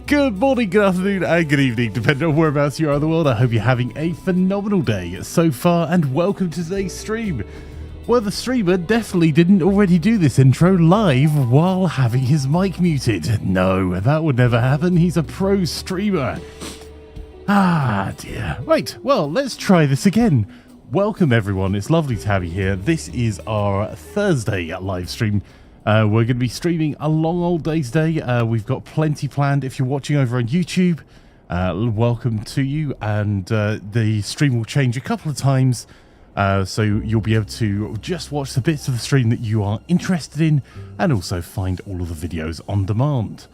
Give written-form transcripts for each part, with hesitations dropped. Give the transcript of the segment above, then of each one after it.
Good morning, good afternoon, and good evening, depending on whereabouts you are in the world. I hope you're having a phenomenal day so far, and welcome to today's stream. Well, the streamer definitely didn't already do this intro live while having his mic muted. No, that would never happen. He's a pro streamer. Ah, dear. Right, well, let's try this again. Welcome, everyone. It's lovely to have you here. This is our Thursday live stream. We're going to be streaming a long old day today. We've got plenty planned. If you're watching over on YouTube, welcome to you. And the stream will change a couple of times. So you'll be able to just watch the bits of the stream that you are interested in and also find all of the videos on demand.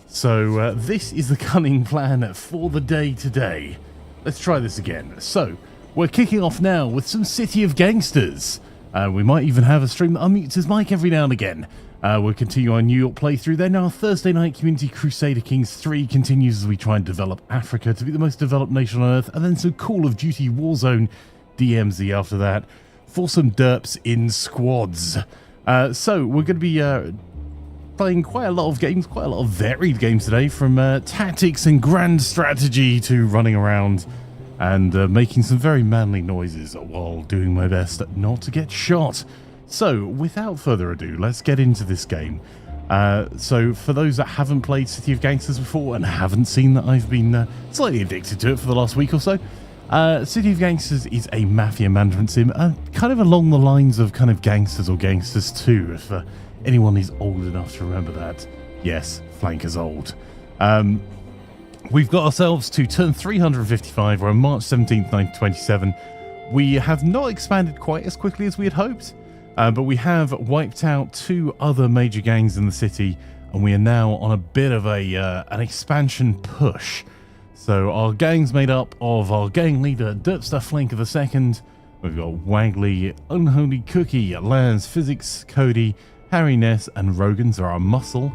So this is the cunning plan for the day today. Let's try this again. So we're kicking off now with some City of Gangsters. We might even have a stream that unmutes his mic every now and again. We'll continue our New York playthrough. Then our Thursday night Community Crusader Kings 3 continues as we try and develop Africa to be the most developed nation on Earth. And then some Call of Duty Warzone DMZ after that for some derps in squads. So we're going to be playing quite a lot of games, quite a lot of varied games today, from tactics and grand strategy to running around and making some very manly noises while doing my best not to get shot. So without further ado, let's get into this game. So for those that haven't played City of Gangsters before and haven't seen that I've been slightly addicted to it for the last week or so, City of Gangsters is a mafia management sim, kind of along the lines of kind of Gangsters or Gangsters 2, if anyone is old enough to remember that. Yes, Flanker's old. We've got ourselves to turn 355. We're on March 17th, 1927. We have not expanded quite as quickly as we had hoped, but we have wiped out 2 other major gangs in the city, and we are now on a bit of an expansion push. So our gang's made up of our gang leader, Derpster Flanker II. We've got Wagley, Unholy Cookie, Lance, Physics, Cody, Harry Ness, and Rogans are our muscle.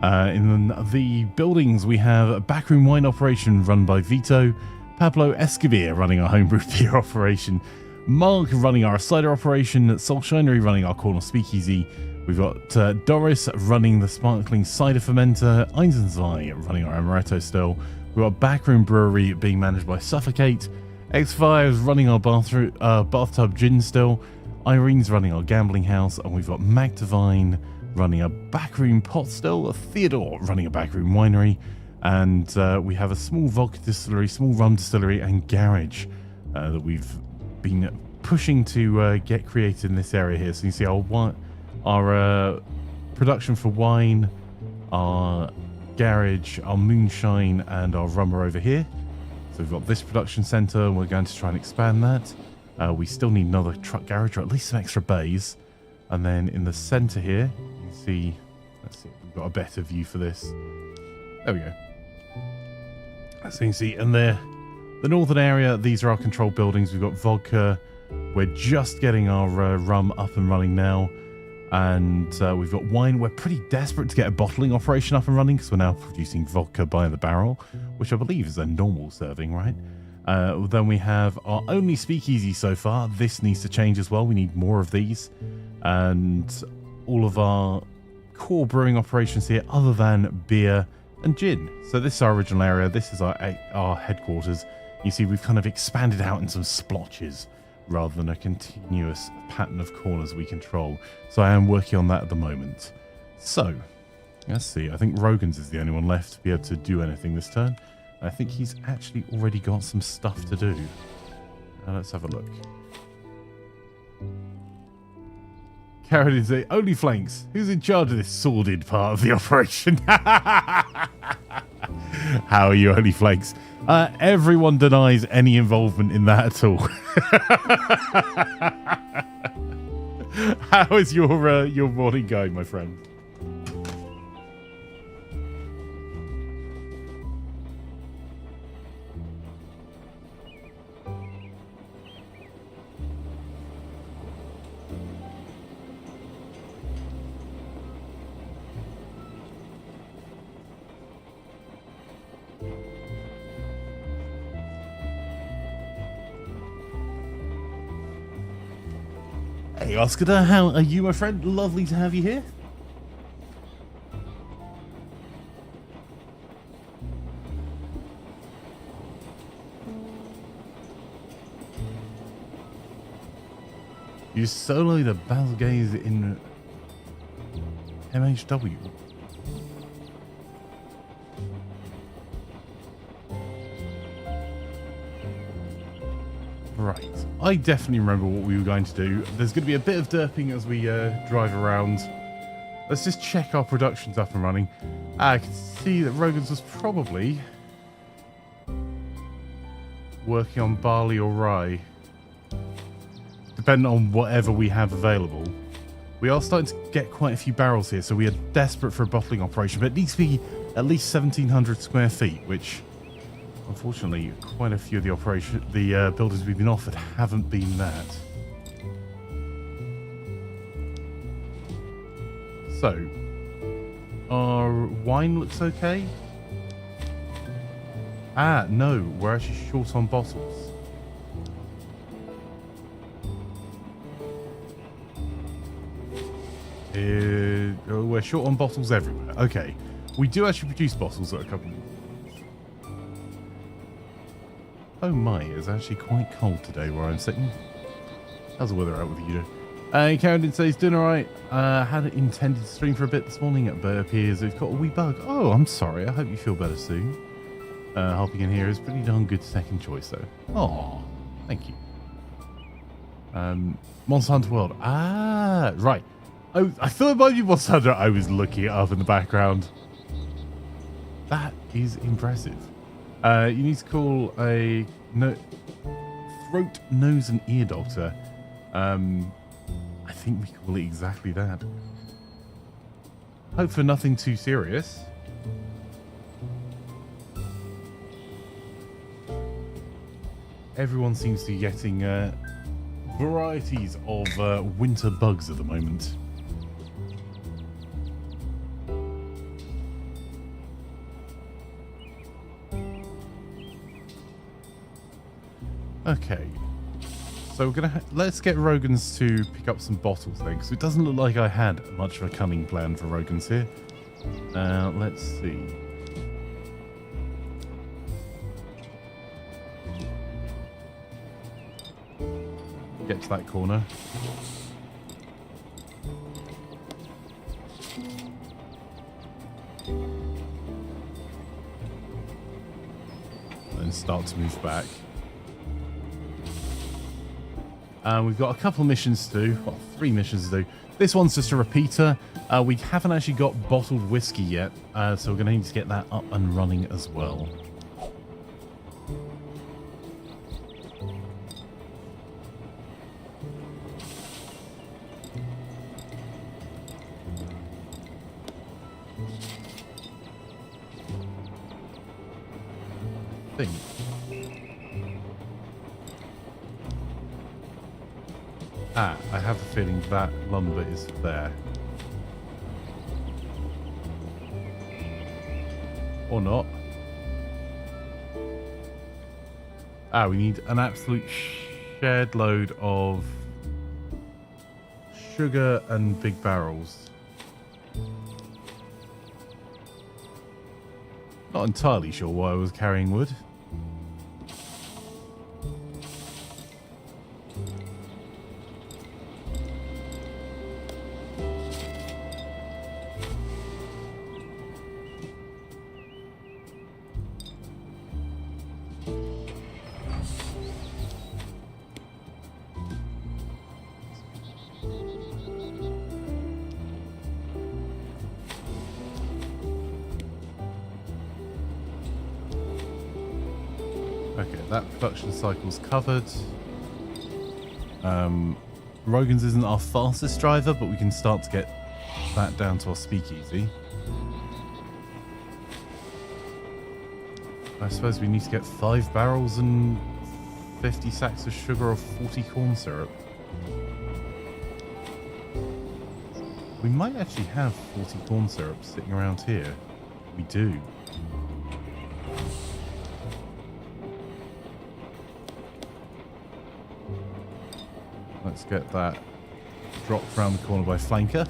In the buildings, we have a backroom wine operation run by Vito, Pablo Escobar running our homebrew beer operation, Mark running our cider operation, Solshinery running our corner speakeasy. We've got Doris running the sparkling cider fermenter, Einzenzwei running our amaretto still. We've got backroom brewery being managed by Suffocate, X5 is running our bathtub gin still, Irene's running our gambling house, and we've got Mac Divine running a backroom pot still, Theodore running a backroom winery, and we have a small vodka distillery, small rum distillery, and garage that we've been pushing to get created in this area here. So you see our production for wine, our garage, our moonshine, and our rum are over here. So we've got this production center, and we're going to try and expand that. We still need another truck garage, or at least some extra bays. And then in the center here, you can see, let's see, we've got a better view for this. There we go. So you can see in there, the northern area, these are our control buildings. We've got vodka. We're just getting our rum up and running now. And we've got wine. We're pretty desperate to get a bottling operation up and running because we're now producing vodka by the barrel, which I believe is a normal serving, right? Then we have our only speakeasy so far. This needs to change as well. We need more of these. And all of our core brewing operations here, other than beer and gin. So this is our original area. This is our headquarters. You see, we've kind of expanded out in some splotches rather than a continuous pattern of corners we control. So I am working on that at the moment. So, let's see. I think Rogan's is the only one left to be able to do anything this turn. I think he's actually already got some stuff to do. Now let's have a look. Carrot is the only flanks. Who's in charge of this sordid part of the operation? How are you, only flanks? Everyone denies any involvement in that at all. How is your morning going, my friend? Hey Oscar, how are you, my friend? Lovely to have you here. You solo the battle gaze in MHW. Right. I definitely remember what we were going to do. There's going to be a bit of derping as we drive around. Let's just check our productions up and running. I can see that Rogan's was probably working on barley or rye, depending on whatever we have available. We are starting to get quite a few barrels here, so we are desperate for a bottling operation, but it needs to be at least 1,700 square feet, which, unfortunately, quite a few of the buildings we've been offered haven't been that. So, our wine looks okay. Ah, no, we're actually short on bottles. We're short on bottles everywhere. Okay, we do actually produce bottles at a couple. Oh my, it's actually quite cold today where I'm sitting. How's the weather out with you? Karen did say he's doing alright. Had it intended to stream for a bit this morning, but it appears we've got a wee bug. Oh, I'm sorry. I hope you feel better soon. Hopping in here is pretty darn good second choice, though. Oh, thank you. Monster Hunter World. Ah, right. Oh, I thought it might be Monster Hunter. I was looking it up in the background. That is impressive. You need to call a throat, nose, and ear doctor. I think we call it exactly that. Hope for nothing too serious. Everyone seems to be getting varieties of winter bugs at the moment. Okay, so we're gonna let's get Rogan's to pick up some bottles then, because it doesn't look like I had much of a cunning plan for Rogan's here. Let's see. Get to that corner. And start to move back. We've got a couple of missions to do. Well, 3 missions to do. This one's just a repeater. We haven't actually got bottled whiskey yet, so we're going to need to get that up and running as well. I think. I have a feeling that lumber is there. Or not. We need an absolute shared load of sugar and big barrels. Not entirely sure why I was carrying wood. Okay, that production cycle's covered. Rogan's isn't our fastest driver, but we can start to get that down to our speakeasy. I suppose we need to get 5 barrels and 50 sacks of sugar or 40 corn syrup. We might actually have 40 corn syrup sitting around here. We do. Let's get that dropped around the corner by flanker.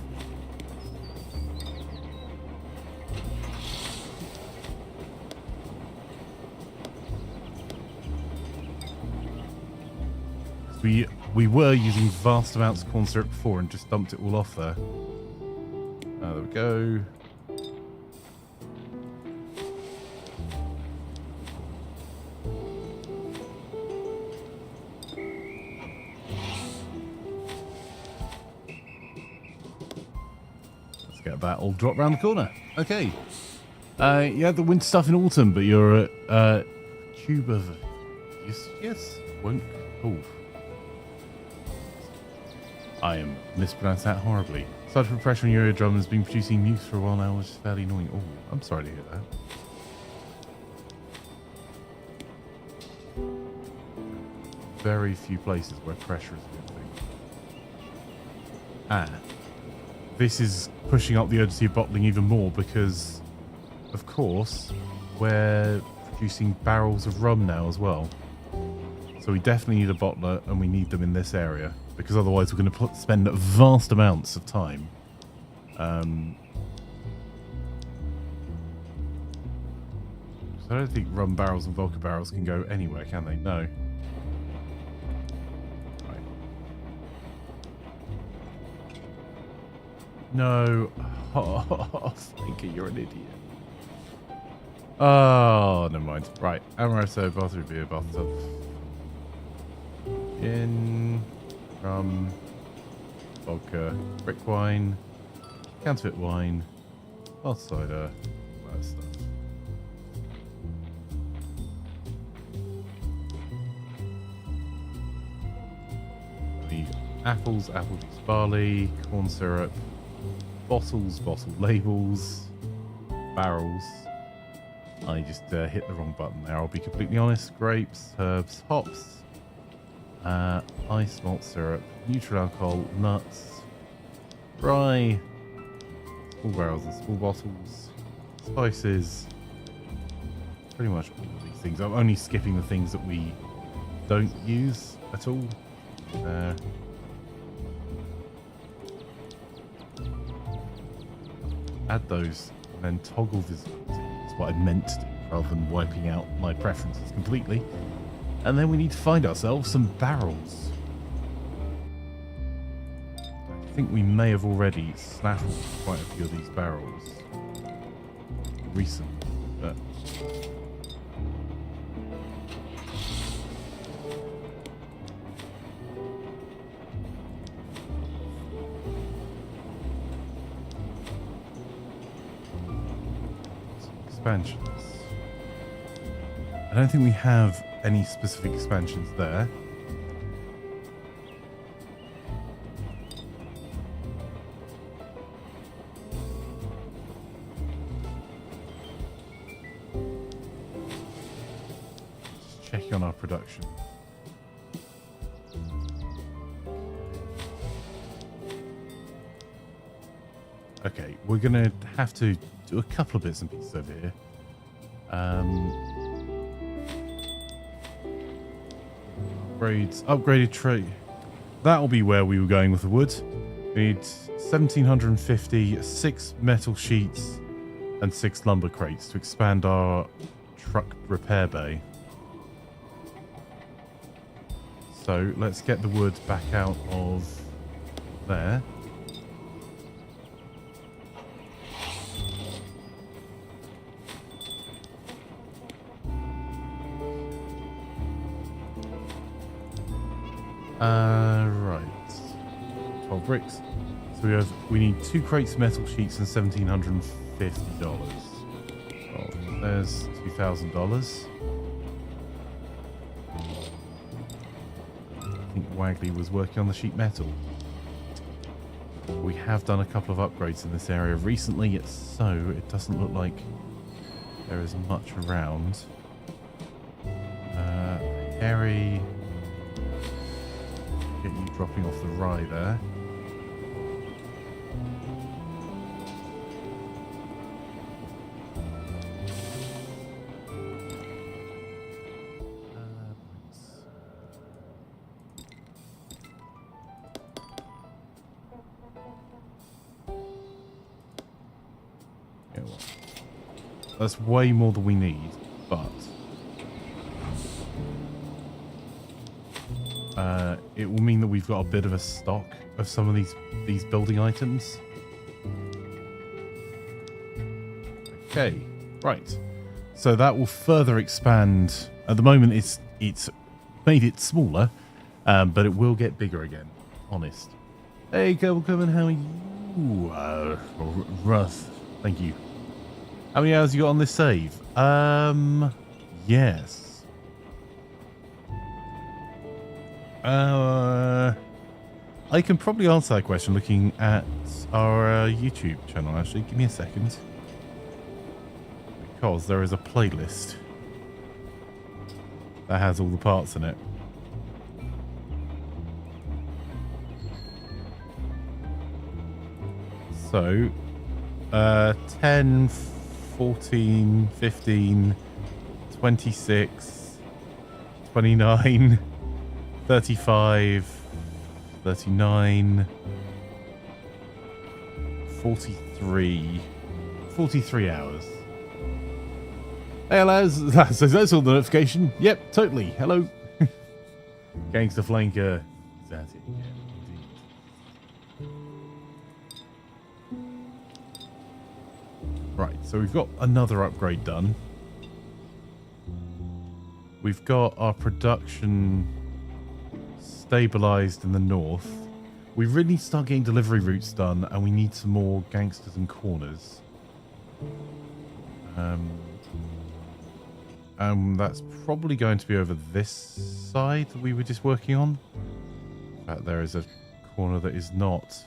We we were using vast amounts of corn syrup before and just dumped it all off there. There we go. Let's get that all drop around the corner. Okay. You had the winter stuff in autumn, but you're at tube of... Yes. Won't... Oh. I am mispronounced that horribly. Such pressure on your eardrum has been producing mutes for a while now, which is fairly annoying. Oh, I'm sorry to hear that. Very few places where pressure is a good thing. This is pushing up the urgency of bottling even more because, of course, we're producing barrels of rum now as well. So we definitely need a bottler, and we need them in this area, because otherwise we're going to spend vast amounts of time. So I don't think rum barrels and vodka barrels can go anywhere, can they? No. Right. No. Oh, Stinker, you're an idiot. Oh, never mind. Right. Amaretto, bathroom beer, bathtub. Gin, rum, vodka, brick wine, counterfeit wine, hot cider, all that stuff. We need apples, apple juice, barley, corn syrup, bottles, bottle labels, barrels. I just hit the wrong button there, I'll be completely honest. Grapes, herbs, hops. Ice malt syrup, neutral alcohol, nuts, rye, small barrels and small bottles, spices, pretty much all of these things. I'm only skipping the things that we don't use at all. Add those and then toggle visibility. That's what I meant to do rather than wiping out my preferences completely. And then we need to find ourselves some barrels. I think we may have already snaffled quite a few of these barrels recently, but... Expansions. I don't think we have any specific expansions there. Just checking on our production. Okay, we're gonna have to do a couple of bits and pieces over here. Upgraded tray. That'll be where we were going with the wood. We need 1,750, 6 metal sheets, and 6 lumber crates to expand our truck repair bay. So let's get the wood back out of there. Right. 12 bricks. So we need 2 crates of metal sheets and $1,750. Oh, there's $2,000. I think Wagley was working on the sheet metal. We have done a couple of upgrades in this area recently, so it doesn't look like there is much around. Harry... Get you dropping off the rye there. Yeah, well, that's way more than we need, but it will mean that we've got a bit of a stock of some of these building items. Okay, right. So that will further expand. At the moment, it's made it smaller, but it will get bigger again. Honest. Hey, Coleman, how are you? Russ, thank you. How many hours you got on this save? Yes. I can probably answer that question looking at our YouTube channel, actually. Give me a second. Because there is a playlist that has all the parts in it. So, 10, 14, 15, 26, 29, 35, 39, 43 hours. Hey, lads. So that's all the notification. Yep, totally. Hello. Gangster Flanker. Is that it again? Right, so we've got another upgrade done. We've got our production stabilized in the north. We really need to start getting delivery routes done, and we need some more gangsters and corners. That's probably going to be over this side that we were just working on. In fact, there is a corner that is not.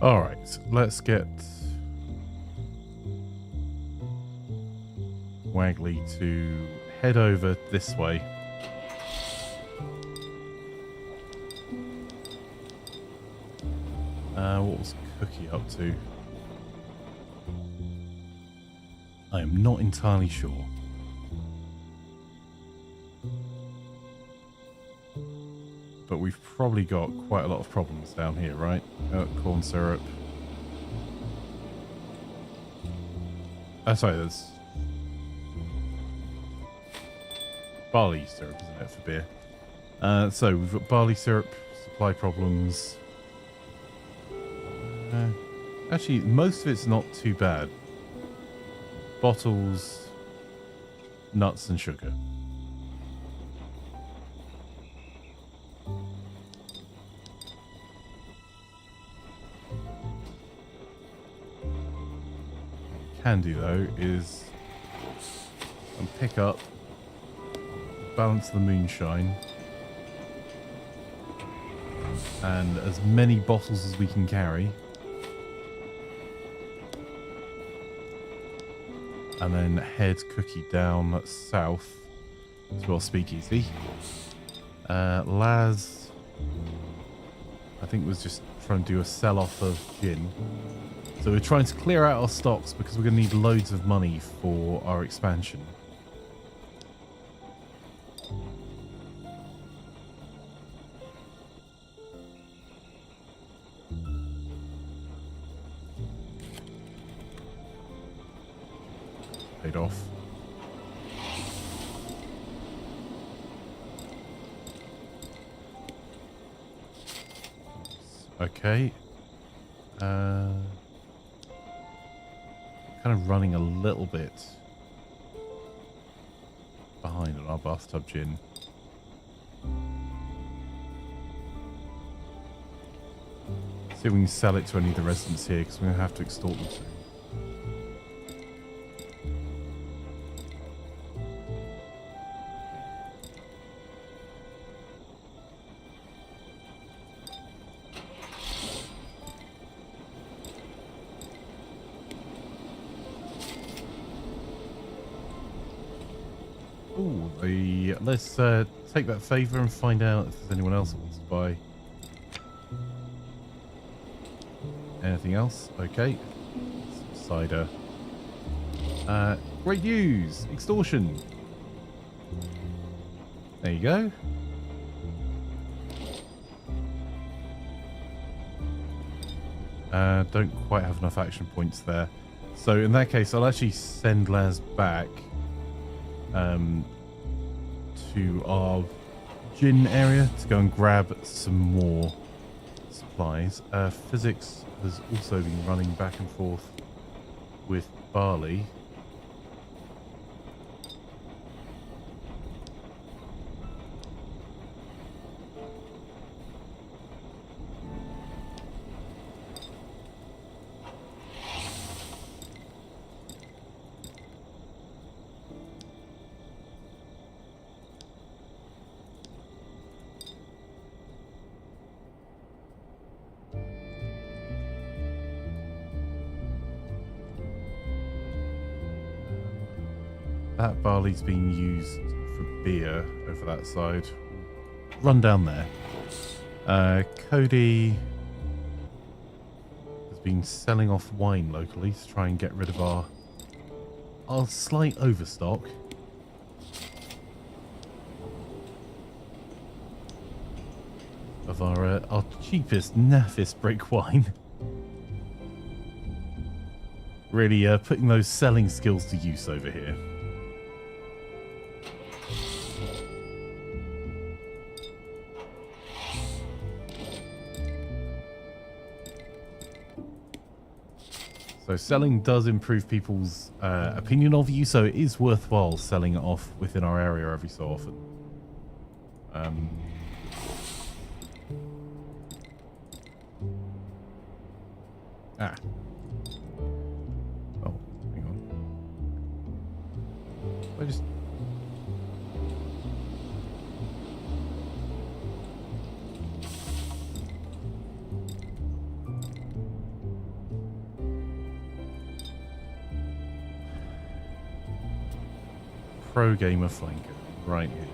Alright, let's get Wagley to head over this way. What was Cookie up to? I am not entirely sure. But we've probably got quite a lot of problems down here, right? Corn syrup. Sorry, there's barley syrup, isn't it, for beer? So we've got barley syrup, supply problems. Actually, most of it's not too bad. Bottles, nuts and sugar. Can do though is pick up, balance the moonshine, and as many bottles as we can carry, and then head Cookie down south to our speakeasy. Laz, I think, was just trying to do a sell-off of gin. So we're trying to clear out our stocks because we're going to need loads of money for our expansion. Paid off. Okay. Kind of running a little bit behind on our bathtub gin. See if we can sell it to any of the residents here, because we're going to have to extort them soon. Cool. Let's take that favour and find out if there's anyone else that wants to buy. Anything else? Okay. Some cider. Great news! Extortion! There you go. Don't quite have enough action points there. So in that case, I'll actually send Laz back to our gin area to go and grab some more supplies. Physics has also been running back and forth with barley. That barley's being used for beer over that side. Run down there. Cody has been selling off wine locally to try and get rid of our slight overstock. Of our cheapest, naffest brick wine. Really putting those selling skills to use over here. So selling does improve people's opinion of you, so it is worthwhile selling it off within our area every so often. Oh, hang on. I just... Pro gamer flanker right here.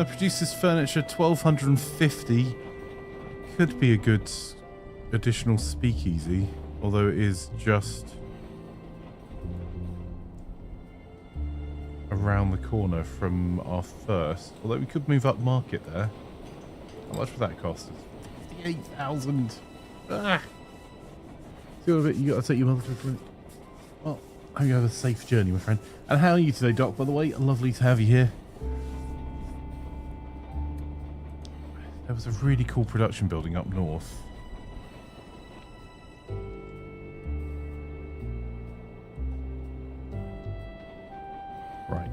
Produces furniture 1250. Could be a good additional speakeasy, although it is just around the corner from our first. Although we could move up market there. How much would that cost? 58,000. Ah. You gotta take your mother to a drink. Well, I hope you have a safe journey, my friend. And how are you today, Doc, by the way? Lovely to have you here. There was a really cool production building up north. Right.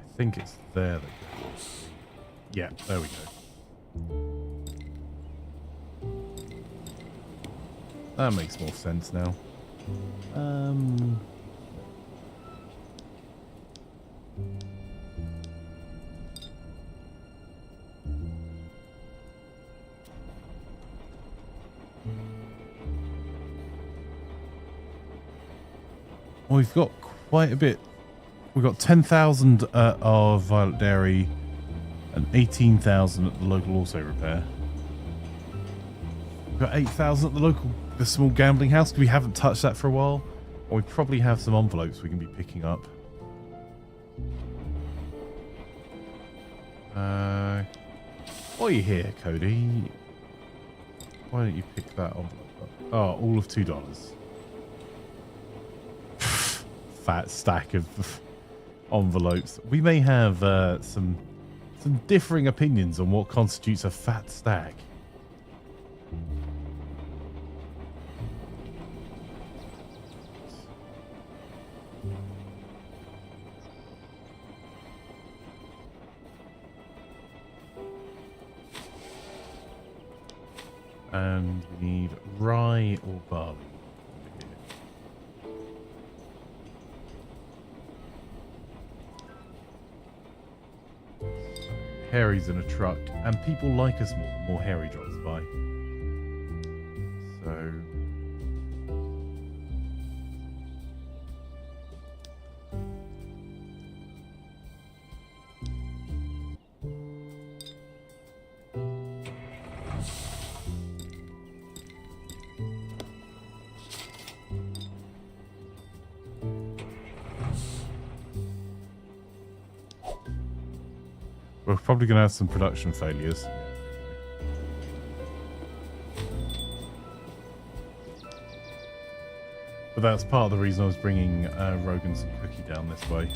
I think it's there that goes. Yeah, there we go. That makes more sense now. Well, we've got quite a bit. We've got 10,000 at our Violet Dairy and 18,000 at the local auto repair. We've got 8,000 at the small gambling house. We haven't touched that for a while. Or we probably have some envelopes we can be picking up. What are you here, Cody? Why don't you pick that envelope up? Oh, all of $2. Fat stack of envelopes. We may have some differing opinions on what constitutes a fat stack. And we need rye or barley. Harry's in a truck, and people like us more. The more Harry drops by. So we're probably going to have some production failures. But that's part of the reason I was bringing Rogan some cookie down this way.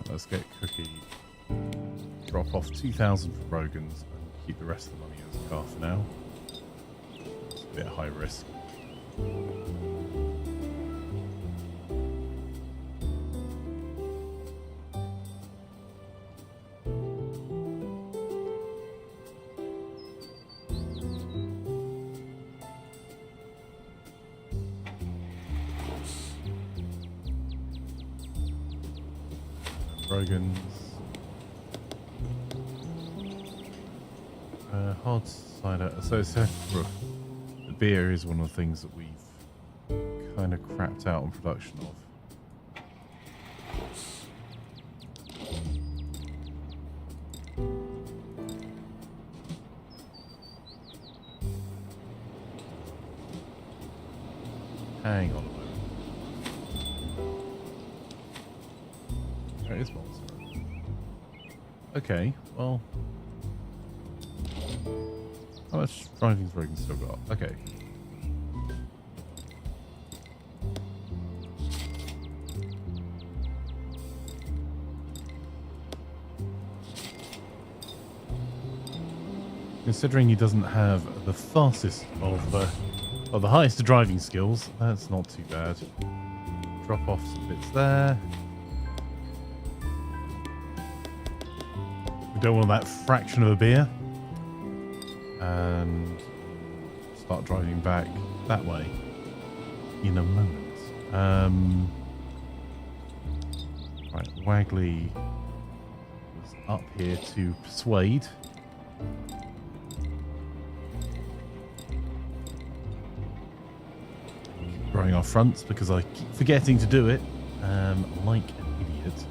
Let's get cookie. Drop off 2,000 for Rogan's and keep the rest of the money as a car for now. It's a bit high risk. Rogan's. Hard cider. So the beer is one of the things that we've kind of crapped out on production of. Hang on a moment. There is monster. Okay, well. How much driving's Rogan still got? Okay. Considering he doesn't have the fastest of the highest driving skills, that's not too bad. Drop off some bits there. We don't want that fraction of a beer. And start driving back that way in a moment. Right, Wagley is up here to persuade. Keep growing our fronts because I keep forgetting to do it, like an idiot.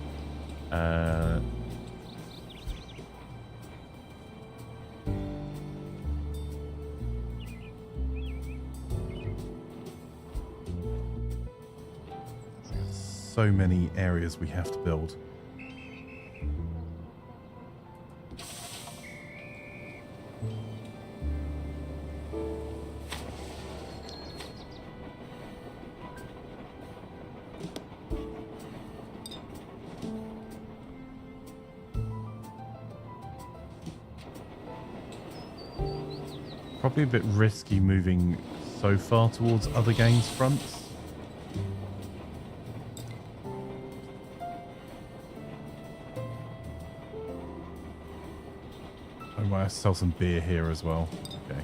So many areas we have to build. Probably a bit risky moving so far towards other games' fronts. I might have to sell some beer here as well. Okay.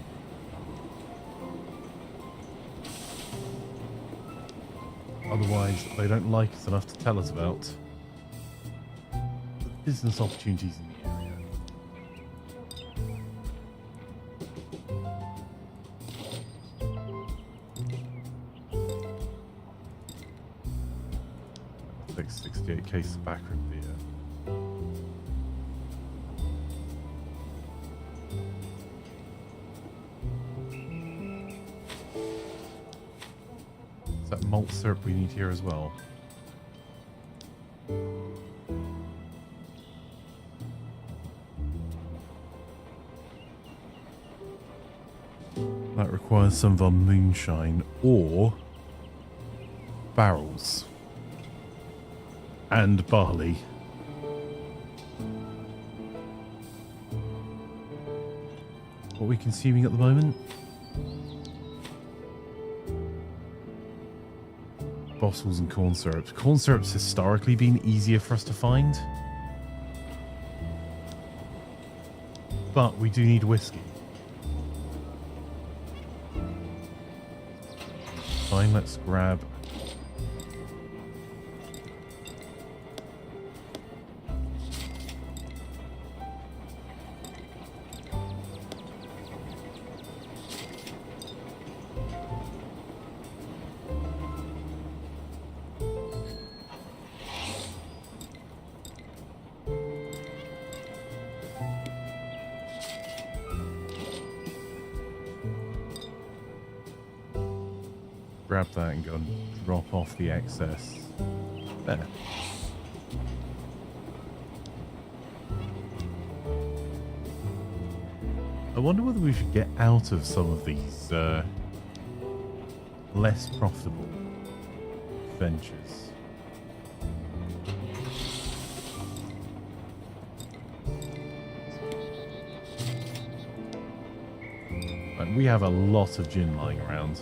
Otherwise, they don't like us enough to tell us about the business opportunities in the area. Like 68 cases of backroom beer. Is that malt syrup we need here as well? That requires some of our moonshine, or barrels. And barley. What are we consuming at the moment? Bottles and corn syrups. Corn syrups historically been easier for us to find. But we do need whiskey. Fine, let's grab... grab that and go and drop off the excess. There. I wonder whether we should get out of some of these less profitable ventures. And we have a lot of gin lying around.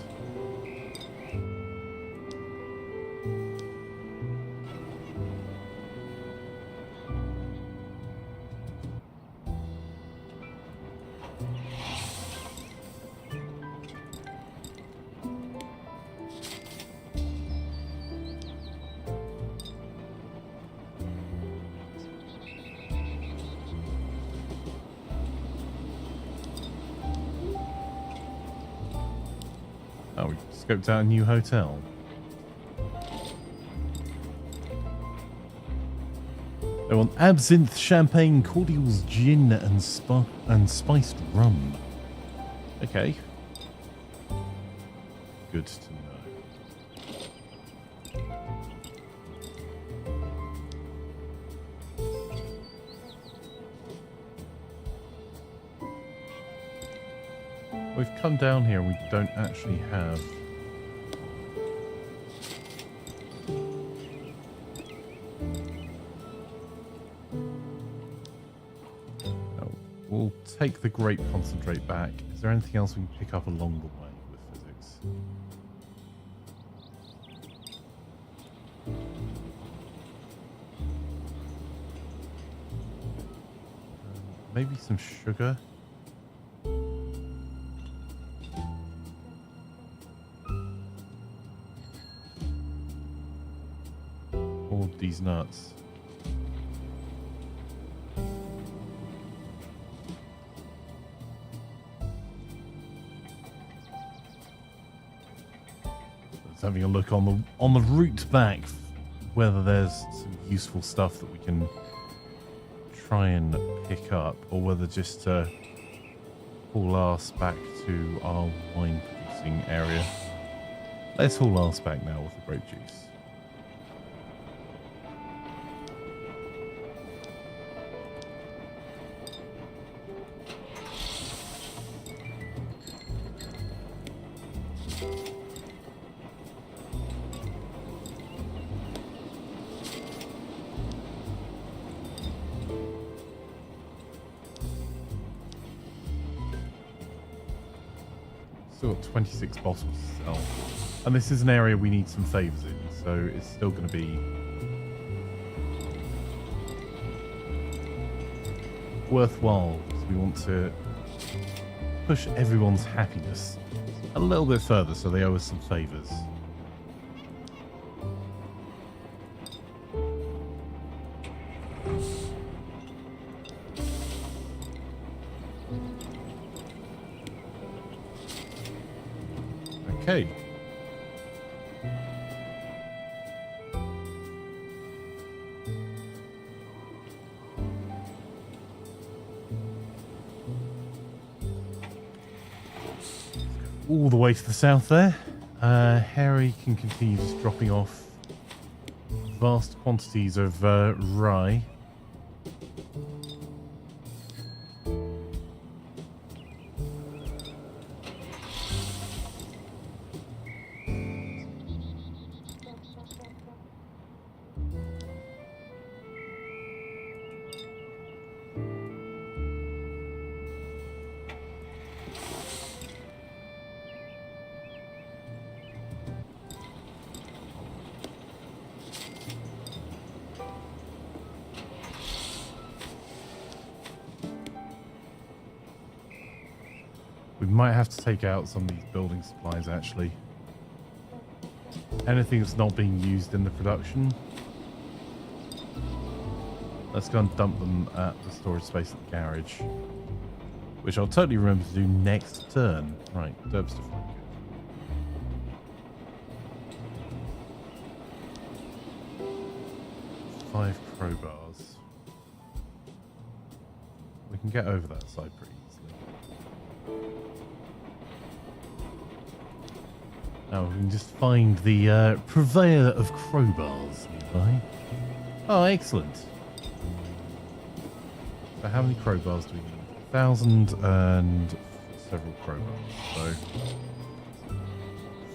Oh, we scoped out a new hotel. They want absinthe, champagne, cordials, gin, and spiced rum. Okay. Good to know. We've come down here and we don't actually have... Oh, we'll take the grape concentrate back. Is there anything else we can pick up along the way with physics? Maybe some sugar? These nuts. Just having a look on the route back, whether there's some useful stuff that we can try and pick up, or whether just to haul ass back to our wine producing area. Let's haul ass back now with the grape juice. Still got 26 bottles to sell. And this is an area we need some favours in, so it's still going to be worthwhile because we want to push everyone's happiness a little bit further so they owe us some favours. Okay. All the way to the south there. Harry can continue just dropping off vast quantities of rye. We might have to take out some of these building supplies, actually. Anything that's not being used in the production. Let's go and dump them at the storage space at the garage. Which I'll totally remember to do next turn. Right, Derbster. 5 crowbars. We can get over that side pretty easily. Now we can just find the purveyor of crowbars nearby. Oh, excellent. So how many crowbars do we need? 1,000 and several crowbars. So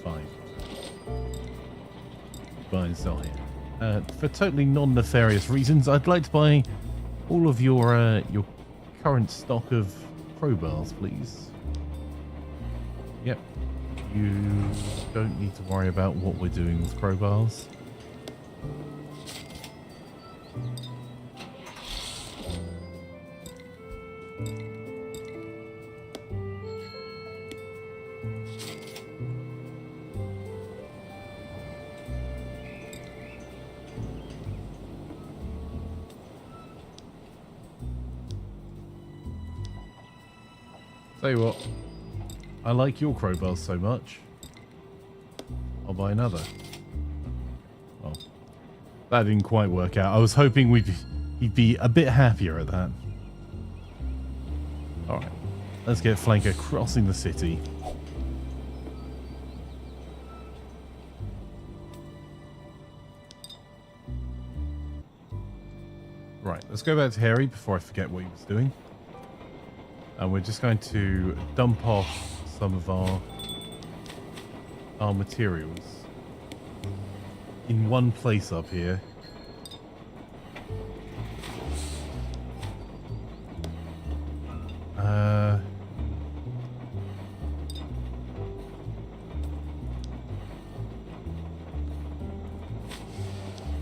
5. Buy and sell here. For totally non-nefarious reasons, I'd like to buy all of your current stock of crowbars, please. Yep. You don't need to worry about what we're doing with crowbars. Tell you what, I like your crowbars so much, I'll buy another. Oh, that didn't quite work out. I was hoping he'd be a bit happier at that. Alright, let's get Flanker crossing the city. Right, let's go back to Harry before I forget what he was doing. And we're just going to dump off some of our materials in one place up here.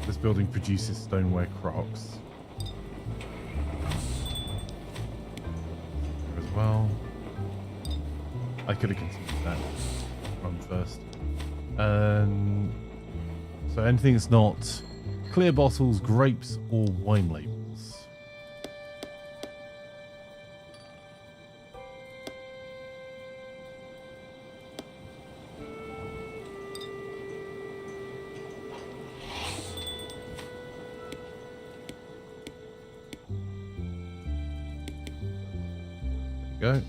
This building produces stoneware Crocs. Well, I could have continued that run first. So anything that's not clear bottles, grapes, or wine labels. Go.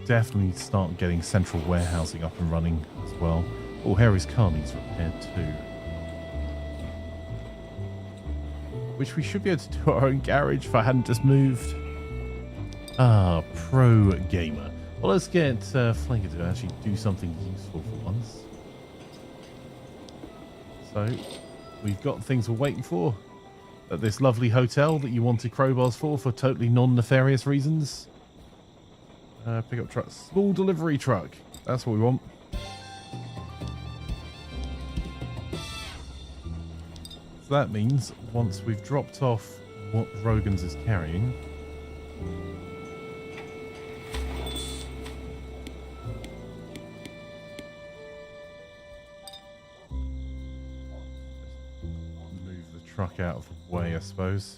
Definitely need to start getting central warehousing up and running as well. Oh, Harry's car needs repaired too. Which we should be able to do our own garage if I hadn't just moved. Ah, pro gamer. Well, let's get Flanker to actually do something useful for once. So, we've got things we're waiting for at this lovely hotel that you wanted crowbars for totally non-nefarious reasons. Pickup truck, small delivery truck. That's what we want. So that means once we've dropped off what Rogan's is carrying, truck out of the way, I suppose.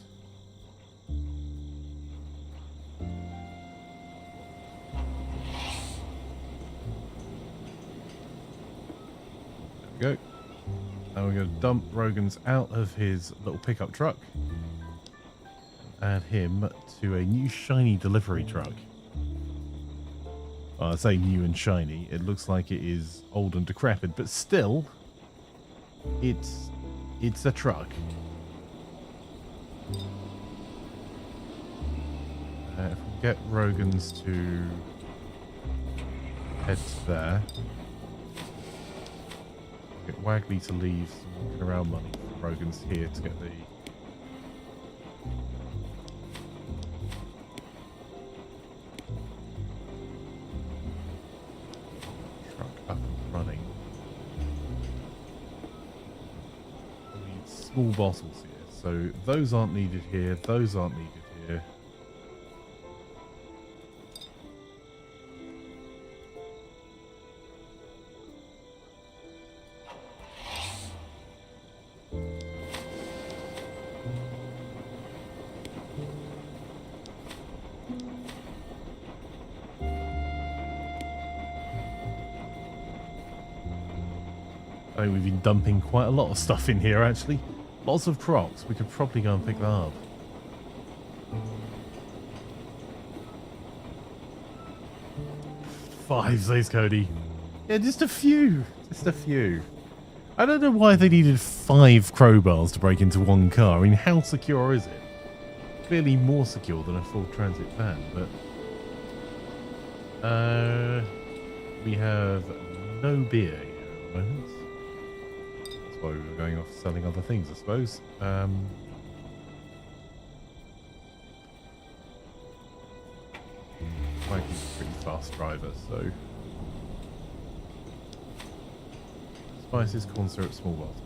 There we go. Now we're going to dump Rogan's out of his little pickup truck and add him to a new shiny delivery truck. Well, I say new and shiny. It looks like it is old and decrepit, but still, it's a truck. If we get Rogan's to head to there, get Wagley to leave some walking around money for Rogan's here to get the truck up and running. small bottles here. So those aren't needed here. Those aren't needed here. I think we've been dumping quite a lot of stuff in here, actually. Lots of crocs. We could probably go and pick that up. Five, says Cody. Yeah, just a few. Just a few. I don't know why they needed 5 crowbars to break into one car. I mean, how secure is it? Clearly more secure than a full transit van, but... we have no beer here at the moment. That's why we were going off selling other things, I suppose. Mikey's a pretty fast driver, so... Spices, corn syrup, small bottles.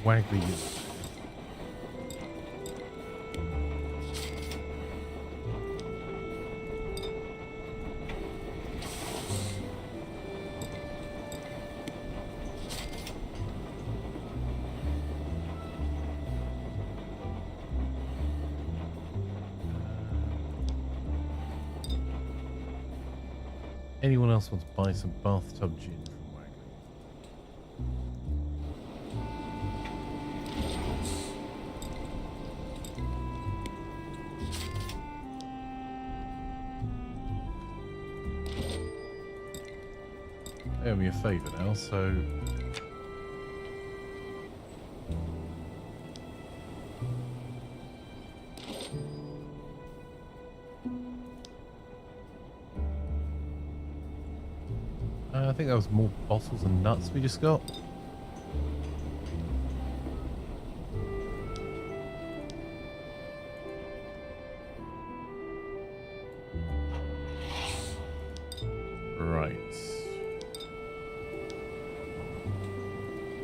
Waggly. Anyone else want to buy some bathtub gin? Owe me a favour now, so I think that was more bottles and nuts we just got. Right.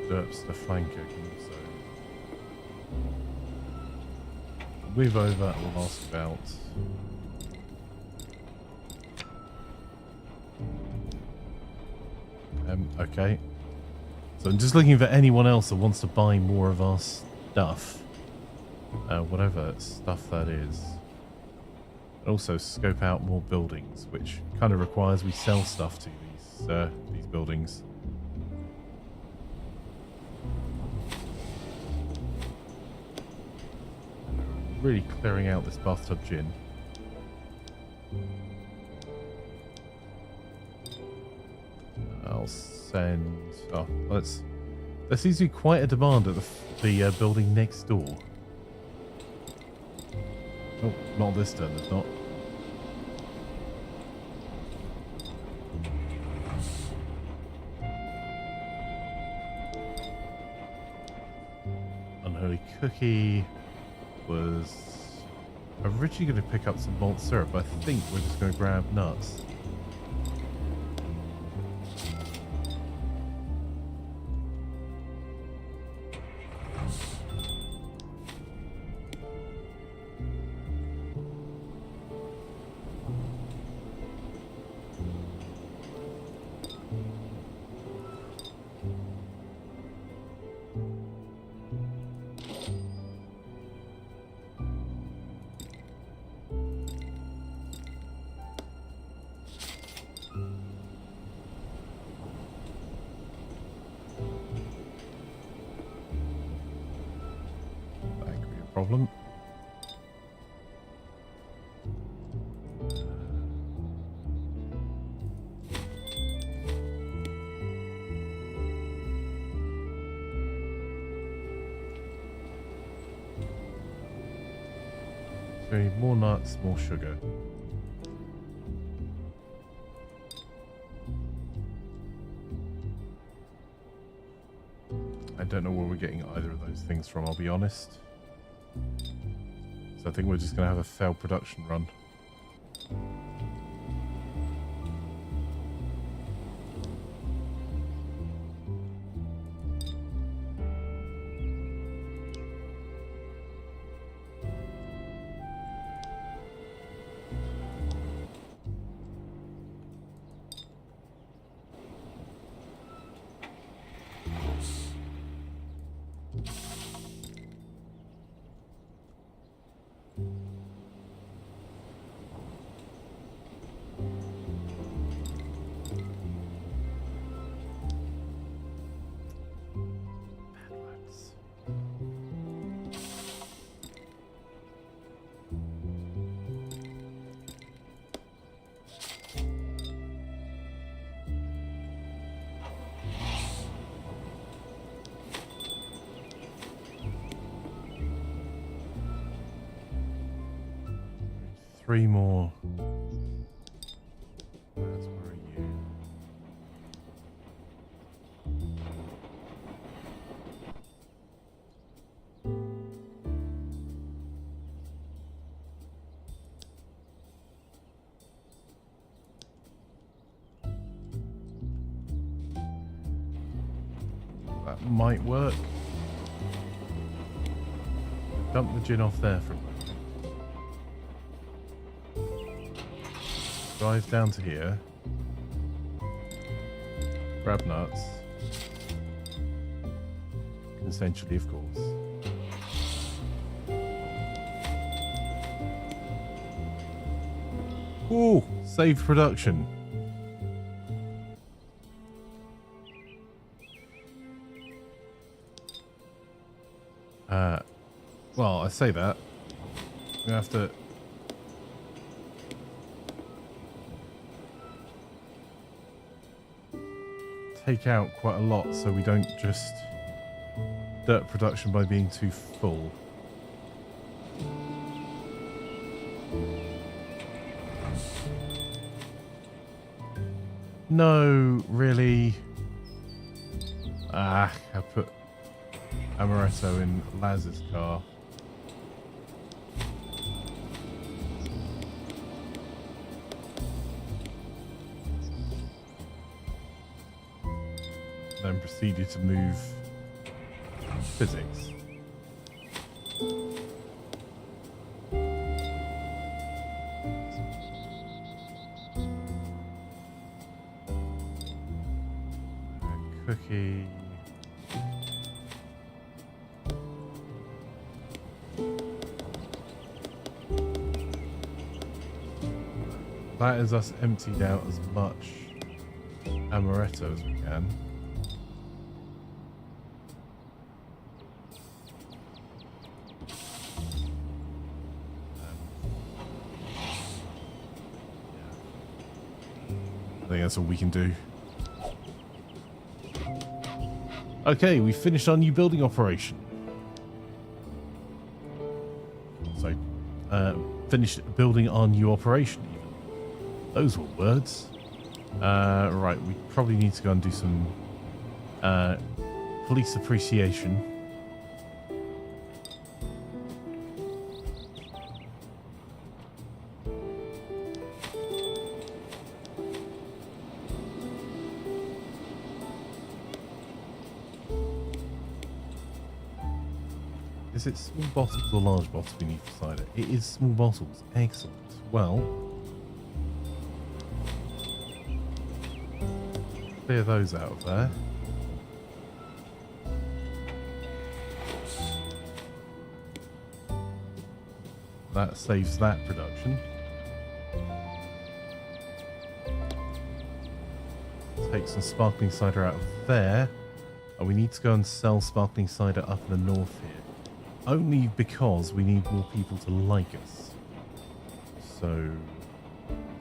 Derps the flanker can also move over and we'll ask about okay. So I'm just looking for anyone else that wants to buy more of our stuff. Whatever stuff that is. Also scope out more buildings, which kind of requires we sell stuff to these buildings. Really clearing out this bathtub gin. I'll send. Oh, there seems to be quite a demand at the building next door. Oh, not this turn. There's not. Unholy Cookie was originally going to pick up some malt syrup, but I think we're just going to grab nuts. Problem. we need more nuts, more sugar. I don't know where we're getting either of those things from, I'll be honest. So I think we're just going to have a failed production run. Three more. Where are you? That might work. Dump the gin off there for a moment. Drive down to here, grab nuts, consensually of course. Ooh, saved production. Well, I say that. We have to take out quite a lot so we don't just dirt production by being too full. No, really. I put amaretto in Laz's car. Then proceeded to move physics. Cookie. That is us emptied out as much amaretto as we can. I think that's all we can do. Okay, we finished our new building operation. So, finished building our new operation even. Those were words. Right, we probably need to go and do some police appreciation. Is it small bottles or large bottles we need for cider? It is small bottles. Excellent. Well, clear those out of there. That saves that production. Take some sparkling cider out of there. Oh, we need to go and sell sparkling cider up in the north here. Only because we need more people to like us. So,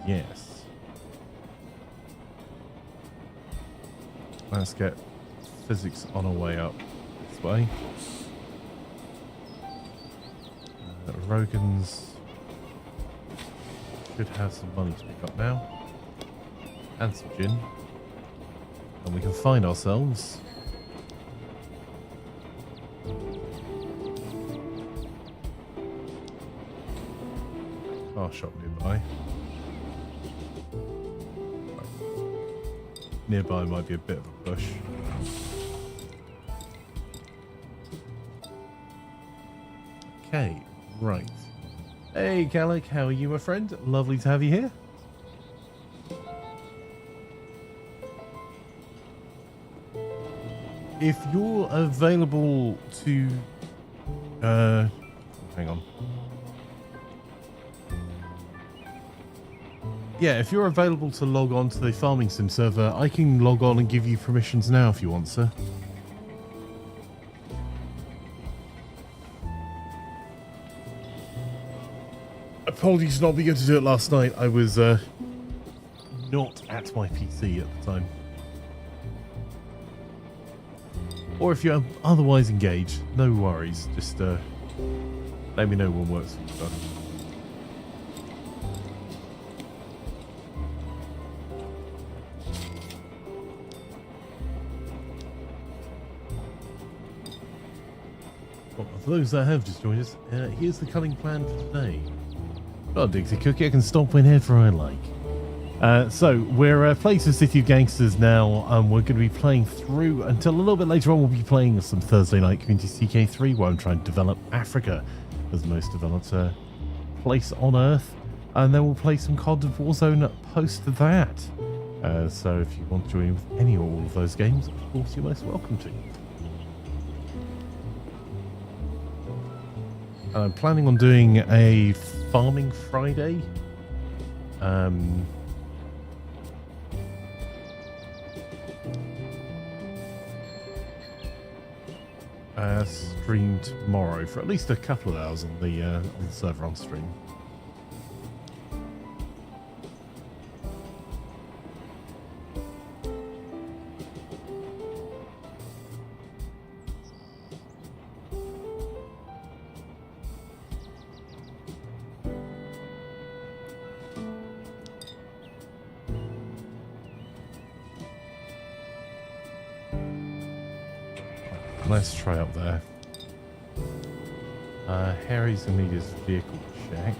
yes. Let's get physics on our way up this way. Rogan's should have some money to pick up now. And some gin. And we can find ourselves car shop nearby. Nearby might be a bit of a push. Okay, right. Hey, Gallic, how are you, my friend? Lovely to have you here. If you're available to... hang on. Yeah, if you're available to log on to the Farming Sim server, I can log on and give you permissions now if you want, sir. Apologies not being able to do it last night. I was not at my PC at the time. Or if you're otherwise engaged, no worries. Just let me know when works for you, sir. Well, for those that have just joined us, here's the cunning plan for today. God, Dixie Cookie, I can stop whenever I like. So, we're playing some City of Gangsters now, and we're going to be playing through until a little bit later on. We'll be playing some Thursday Night Community CK3, where I'm trying to develop Africa as the most developed place on Earth. And then we'll play some COD of Warzone post that. So, if you want to join with any or all of those games, of course, you're most welcome to. I'm planning on doing a Farming Friday. Stream tomorrow for at least a couple of hours on the server on stream. Let's try up there. Harry's gonna need his vehicle checked.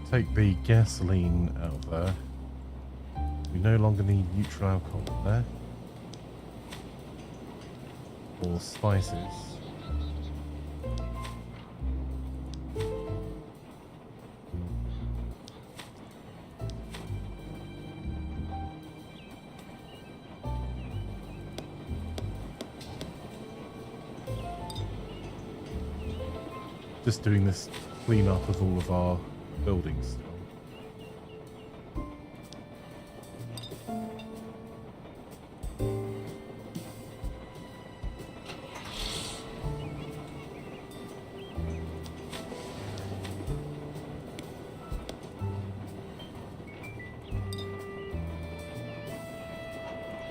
Take the gasoline out of there. We no longer need neutral alcohol in there. Or spices. Just doing this clean up of all of our buildings.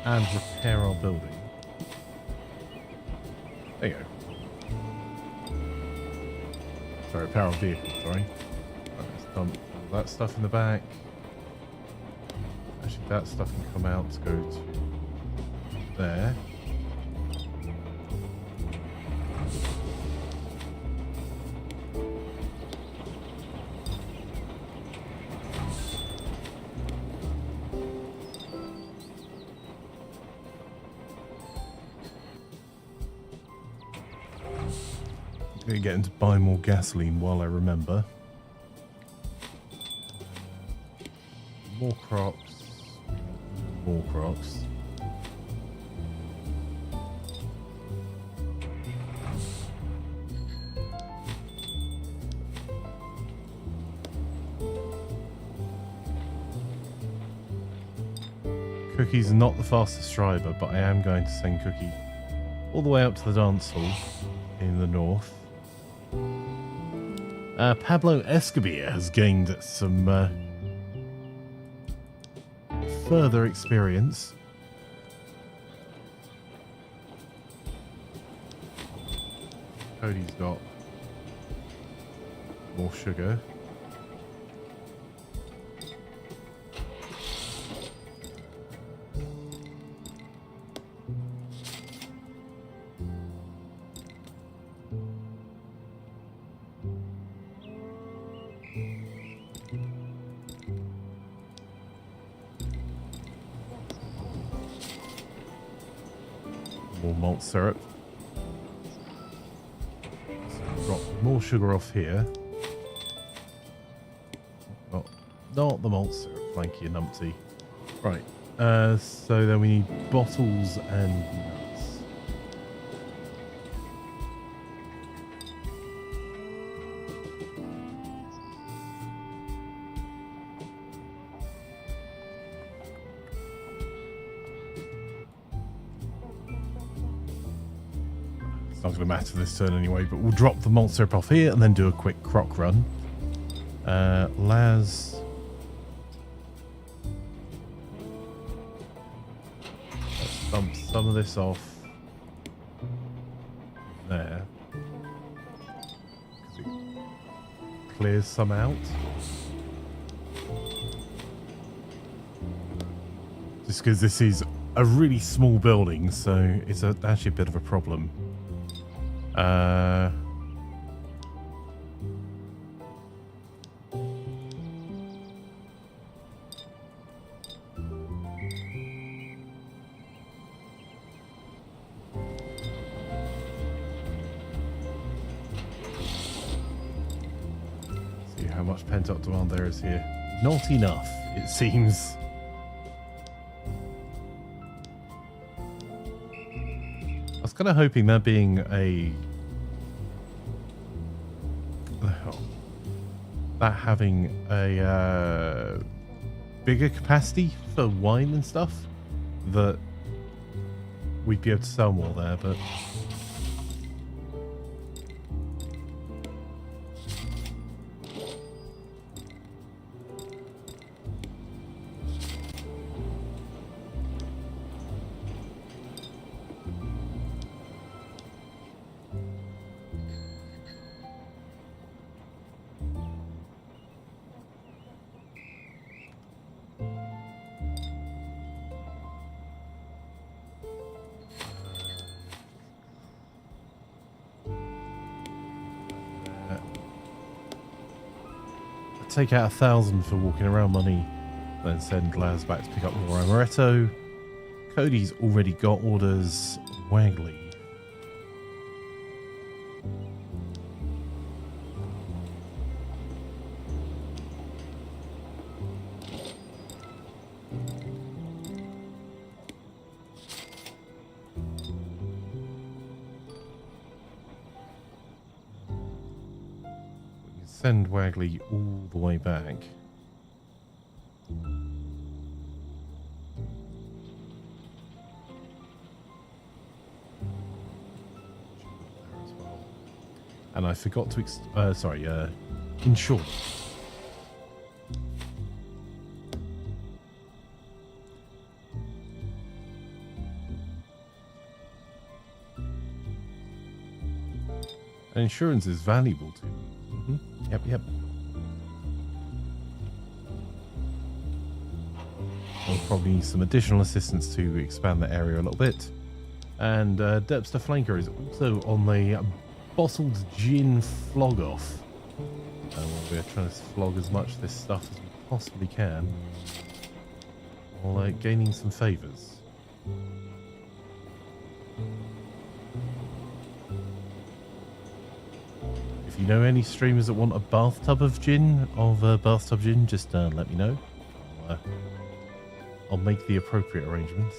And repair our building. There you go. Sorry, repair our vehicle, sorry. Dump all that stuff in the back. Actually, that stuff can come out to go to there. I'm going to get him to buy more gasoline while I remember. More crops. More crops. Cookie's not the fastest driver, but I am going to send Cookie all the way up to the dance hall in the north. Pablo Escobar has gained some further experience. Cody's got more sugar. More malt syrup. So drop more sugar off here. Oh, not the malt syrup, thank you, numpty. Right, so then we need bottles and nuts. It's not going to matter this turn anyway, but we'll drop the malt syrup off here and then do a quick croc run. Laz... let's dump some of this off there. Because it clears some out. Just because this is a really small building, so it's actually a bit of a problem. See how much pent-up demand there is here. Not enough, it seems. I was kind of hoping that being a... that having a bigger capacity for wine and stuff, that we'd be able to sell more there, but... take out 1,000 for walking around money, then send Laz back to pick up more amaretto. Cody's already got orders. Wagley. Send Wagley all the way back. And I forgot to insure. And insurance is valuable to me. Yep. We'll probably need some additional assistance to expand the area a little bit. And Depster Flanker is also on the bottled gin flog off. We're trying to flog as much of this stuff as we possibly can, while gaining some favours. If you know any streamers that want a bathtub of gin, just let me know. I'll make the appropriate arrangements.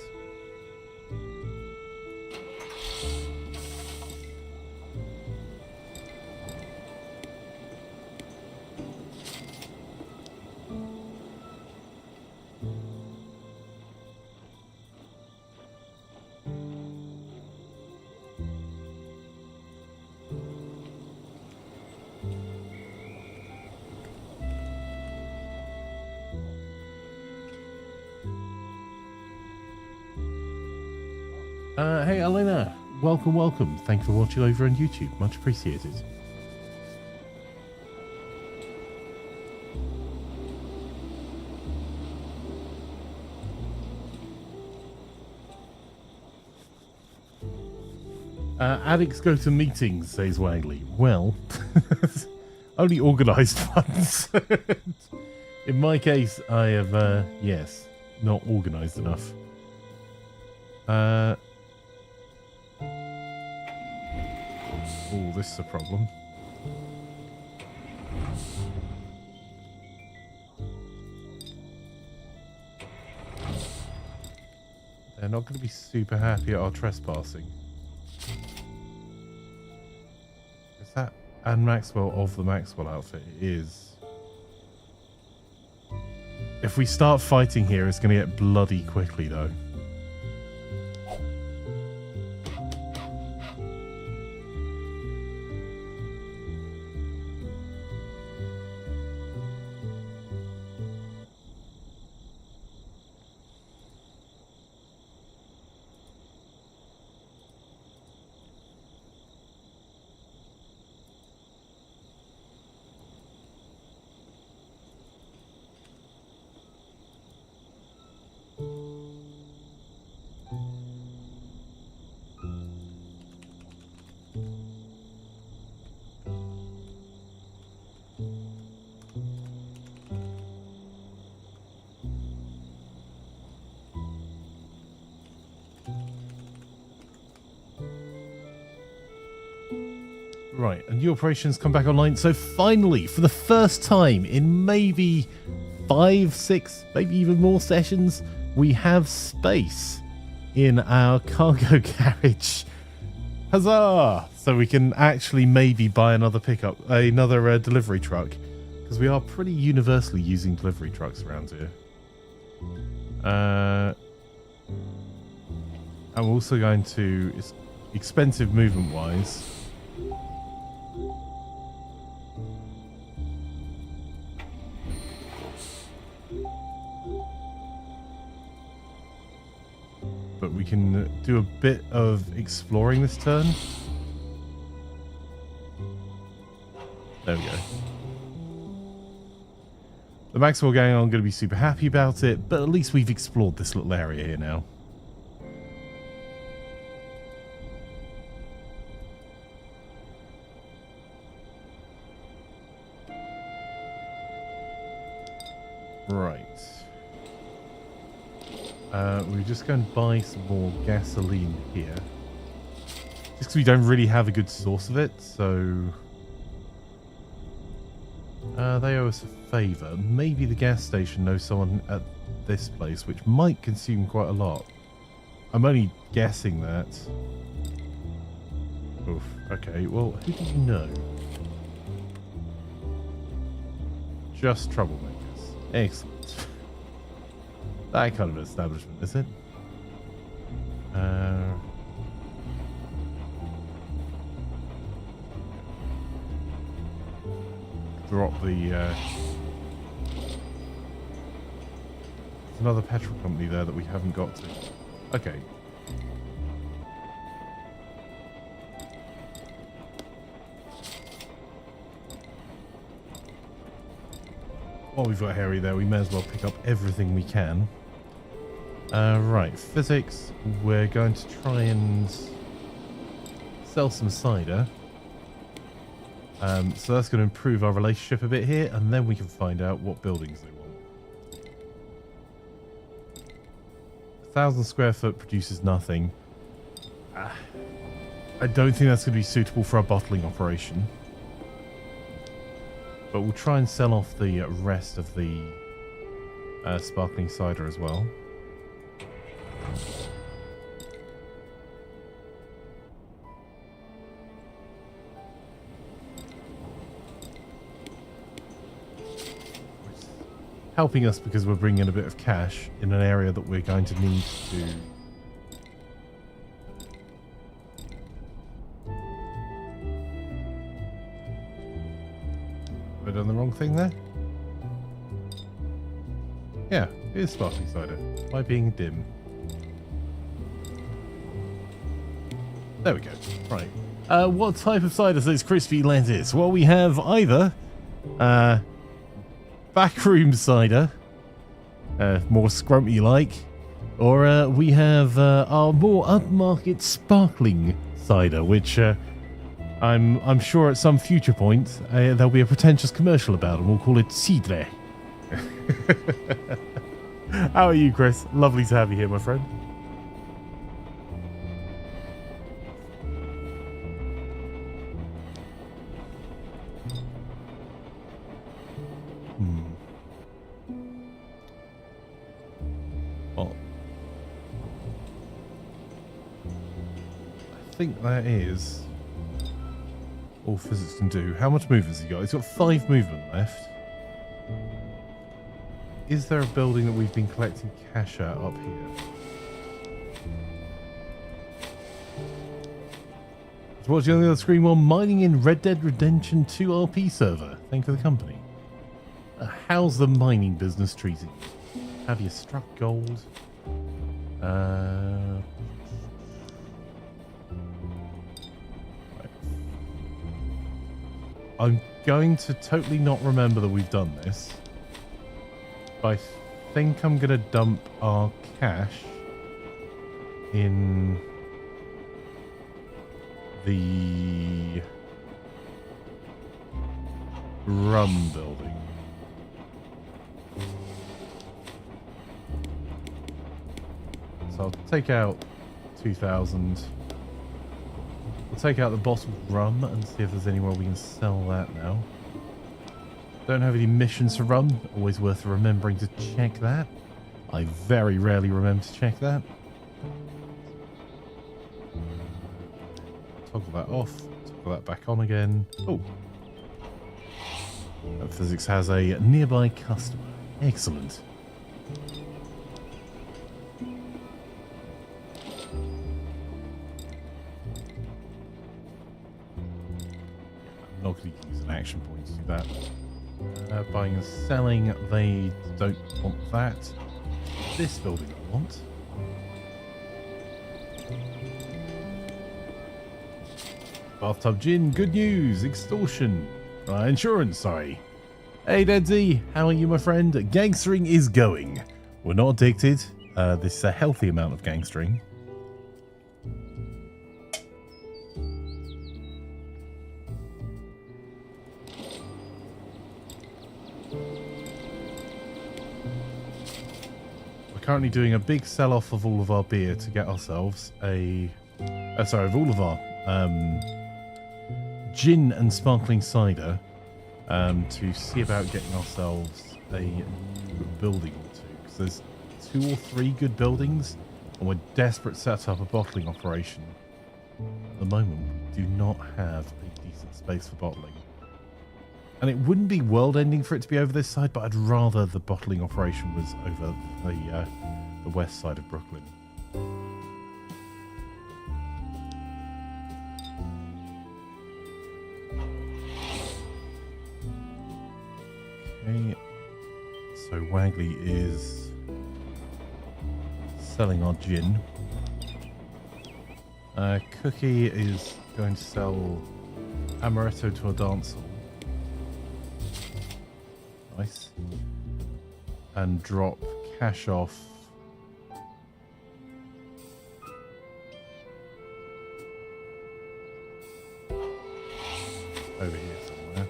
Hey Elena, welcome. Thanks for watching over on YouTube. Much appreciated. Addicts go to meetings, says Wagley. Well, only organised ones. In my case, I have, yes, not organised enough. Oh, this is a problem. They're not going to be super happy at our trespassing. Is that Anne Maxwell of the Maxwell outfit? It is. If we start fighting here, it's going to get bloody quickly, though. Right, and new operations come back online. So finally, for the first time in maybe 5, 6, maybe even more sessions, we have space in our cargo garage. Huzzah! So we can actually maybe buy another delivery truck, because we are pretty universally using delivery trucks around here. And we're also going to, it's expensive movement-wise. But we can do a bit of exploring this turn. There we go. The Maxwell gang aren't going to be super happy about it, but at least we've explored this little area here now. Right. We're just going to buy some more gasoline here. Just because we don't really have a good source of it, so... they owe us a favour. Maybe the gas station knows someone at this place, which might consume quite a lot. I'm only guessing that. Oof. Okay, well, who do you know? Just troublemakers. Excellent. That kind of establishment, is it? Drop the... There's another petrol company there that we haven't got to. Okay. While we've got Harry there, we may as well pick up everything we can. Right, physics. We're going to try and sell some cider. So that's going to improve our relationship a bit here, and then we can find out what buildings they want. 1,000 square foot produces nothing. I don't think that's going to be suitable for our bottling operation. But we'll try and sell off the rest of the sparkling cider as well. Helping us because we're bringing in a bit of cash in an area that we're going to need to... Have I done the wrong thing there? Yeah, it is sparkling cider. By being dim. There we go. Right. What type of cider says crispy lettuce? Well, we have either backroom cider, more scrumpy like, or we have our more upmarket sparkling cider, which I'm sure at some future point there'll be a pretentious commercial about, and we'll call it cidre. How are you, Chris? Lovely to have you here, my friend. Well, I think that is all physics can do. How much movement has he got? He's got 5 movement left. Is there a building that we've been collecting cash at up here? Watching on the other screen while mining in Red Dead Redemption 2 RP server. Thank you for the company. How's the mining business treating you? Have you struck gold? Right. I'm going to totally not remember that we've done this. But I think I'm going to dump our cash in the rum building. So I'll take out 2,000. We'll take out the bottled rum and see if there's anywhere we can sell that now. Don't have any missions for rum. Always worth remembering to check that. I very rarely remember to check that. Toggle that off. Toggle that back on again. Oh. Physics has a nearby customer. Excellent. I'm not going to use an action point to do that. Buying and selling, they don't want that. This building I want. Bathtub gin, good news, extortion. Insurance, sorry. Hey Deadsy, how are you, my friend? Gangstering is going. We're not addicted. This is a healthy amount of gangstering. Currently doing a big sell-off of all of our beer to get ourselves a... of all of our gin and sparkling cider to see about getting ourselves a new building or two. Because there's 2 or 3 good buildings and we're desperate to set up a bottling operation. At the moment, we do not have a decent space for bottling. And it wouldn't be world-ending for it to be over this side, but I'd rather the bottling operation was over the west side of Brooklyn. Okay, so Wagley is selling our gin. Cookie is going to sell amaretto to a dance hall. Nice. And drop cash off over here somewhere.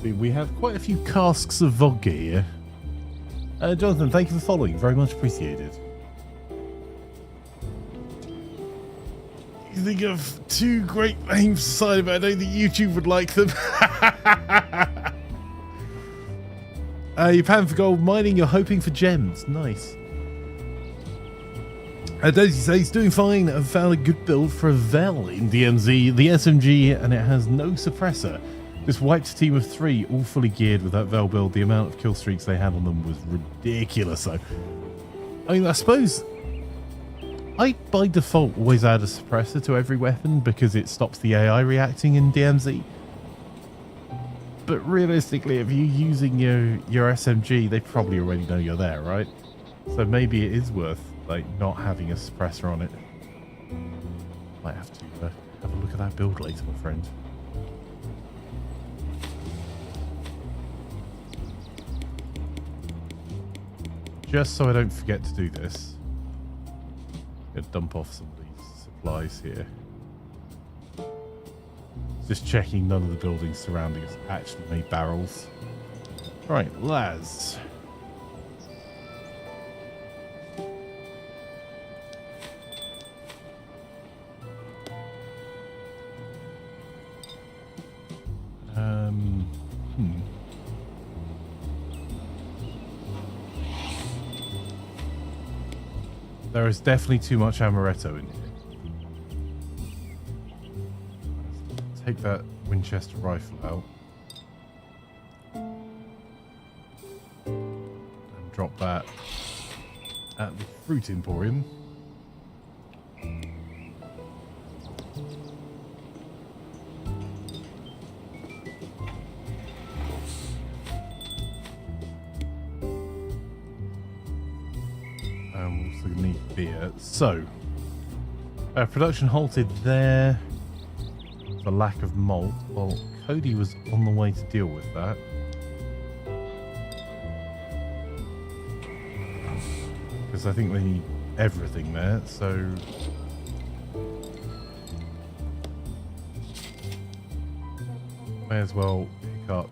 See, we have quite a few casks of vodka here. Jonathan, thank you for following. Very much appreciated. You think of 2 great names to decide about. I don't think YouTube would like them. You're panning for gold mining, you're hoping for gems. Nice. Daisy says he's doing fine. I've found a good build for a Vel in DMZ, the SMG, and it has no suppressor. Just wiped a team of 3, all fully geared with that Vel build. The amount of kill streaks they had on them was ridiculous. So, I mean, I suppose I, by default, always add a suppressor to every weapon because it stops the AI reacting in DMZ. But realistically, if you're using your SMG, they probably already know you're there, right? So maybe it is worth like not having a suppressor on it. Might have to have a look at that build later, my friend. Just so I don't forget to do this, I'm gonna dump off some of these supplies here. Just checking none of the buildings surrounding us actually made barrels. Right, Laz. There is definitely too much amaretto in here. Take that Winchester rifle out. And drop that at the Fruit Emporium. And we're also going to need beer. So, production halted there for lack of malt. Well, Cody was on the way to deal with that. Because I think they need everything there, so... may as well pick up.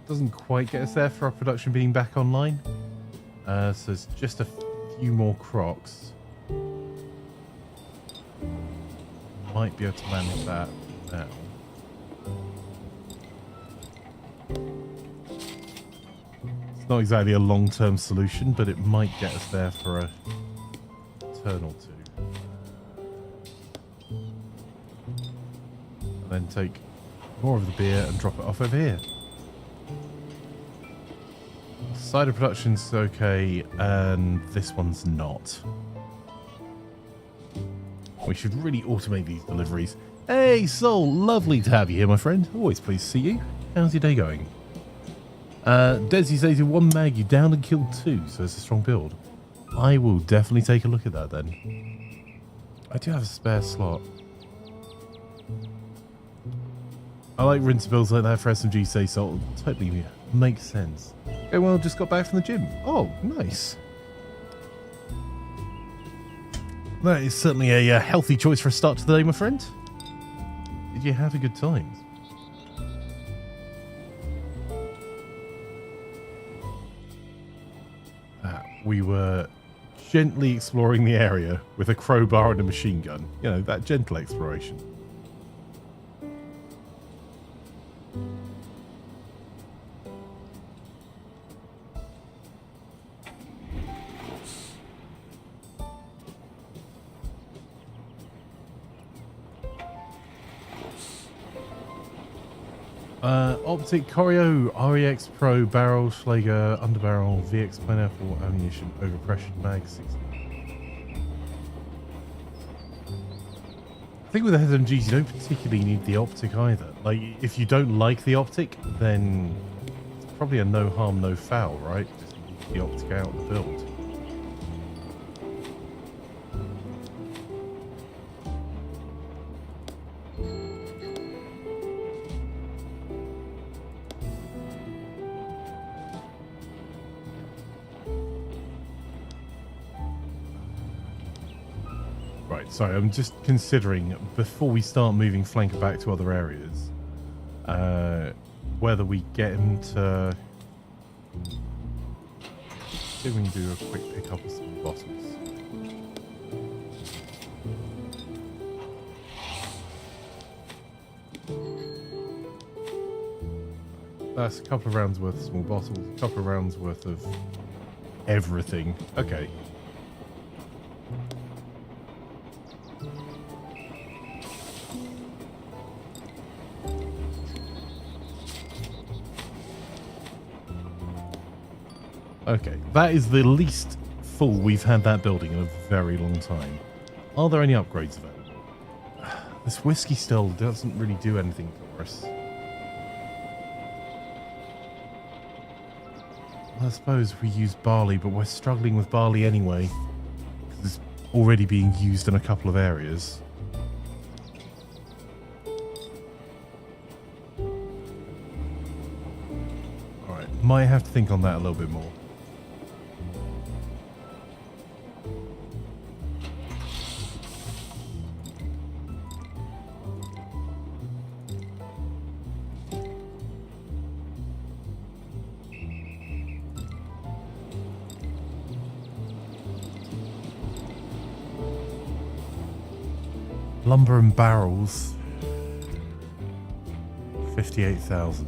Doesn't quite get us there for our production being back online. So it's just a few more crocs. Might be able to manage that now. It's not exactly a long-term solution, but it might get us there for a turn or two. And then take more of the beer and drop it off over here. Cider production's okay, and this one's not. We should really automate these deliveries. Hey, Sol, lovely to have you here, my friend. Always pleased to see you. How's your day going? Desi says in one mag you downed and killed 2, so it's a strong build. I will definitely take a look at that then. I do have a spare slot. I like rinse builds like that for SMG, say Sol. Totally makes sense. Okay, well, just got back from the gym. Oh, nice. That is certainly a healthy choice for a start to the day, my friend. Did you have a good time? We were gently exploring the area with a crowbar and a machine gun. You know, that gentle exploration. Optic, Choreo, REX Pro, Barrel, Schlager, Underbarrel, VX Pineapple, Ammunition, Overpressured Mag, 60. I think with the SMGs you don't particularly need the optic either. Like, if you don't like the optic, then it's probably a no harm, no foul, right? Just leave the optic out of the build. Sorry, I'm just considering, before we start moving flanker back to other areas, whether we get him to... see if we can do a quick pick-up of some bottles. That's a couple of rounds worth of small bottles, a couple of rounds worth of everything. Okay. Okay, that is the least full we've had that building in a very long time. Are there any upgrades available? This whiskey still doesn't really do anything for us. I suppose we use barley, but we're struggling with barley anyway, because it's already being used in a couple of areas. Alright, might have to think on that a little bit more. Lumber and barrels, 58,000.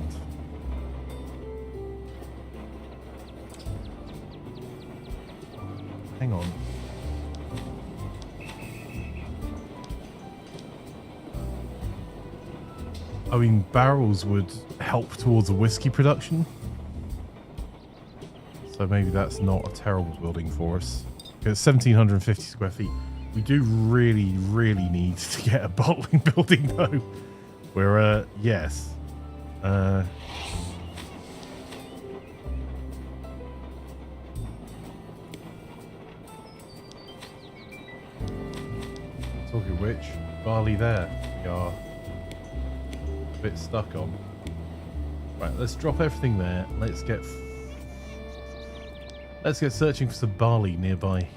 Hang on. I mean, barrels would help towards a whiskey production. So maybe that's not a terrible building for us. It's 1,750 square feet. We do really, really need to get a bottling building, though. We're, yes. Talking which, barley there. We are a bit stuck on. Right, let's drop everything there. Let's get searching for some barley nearby here.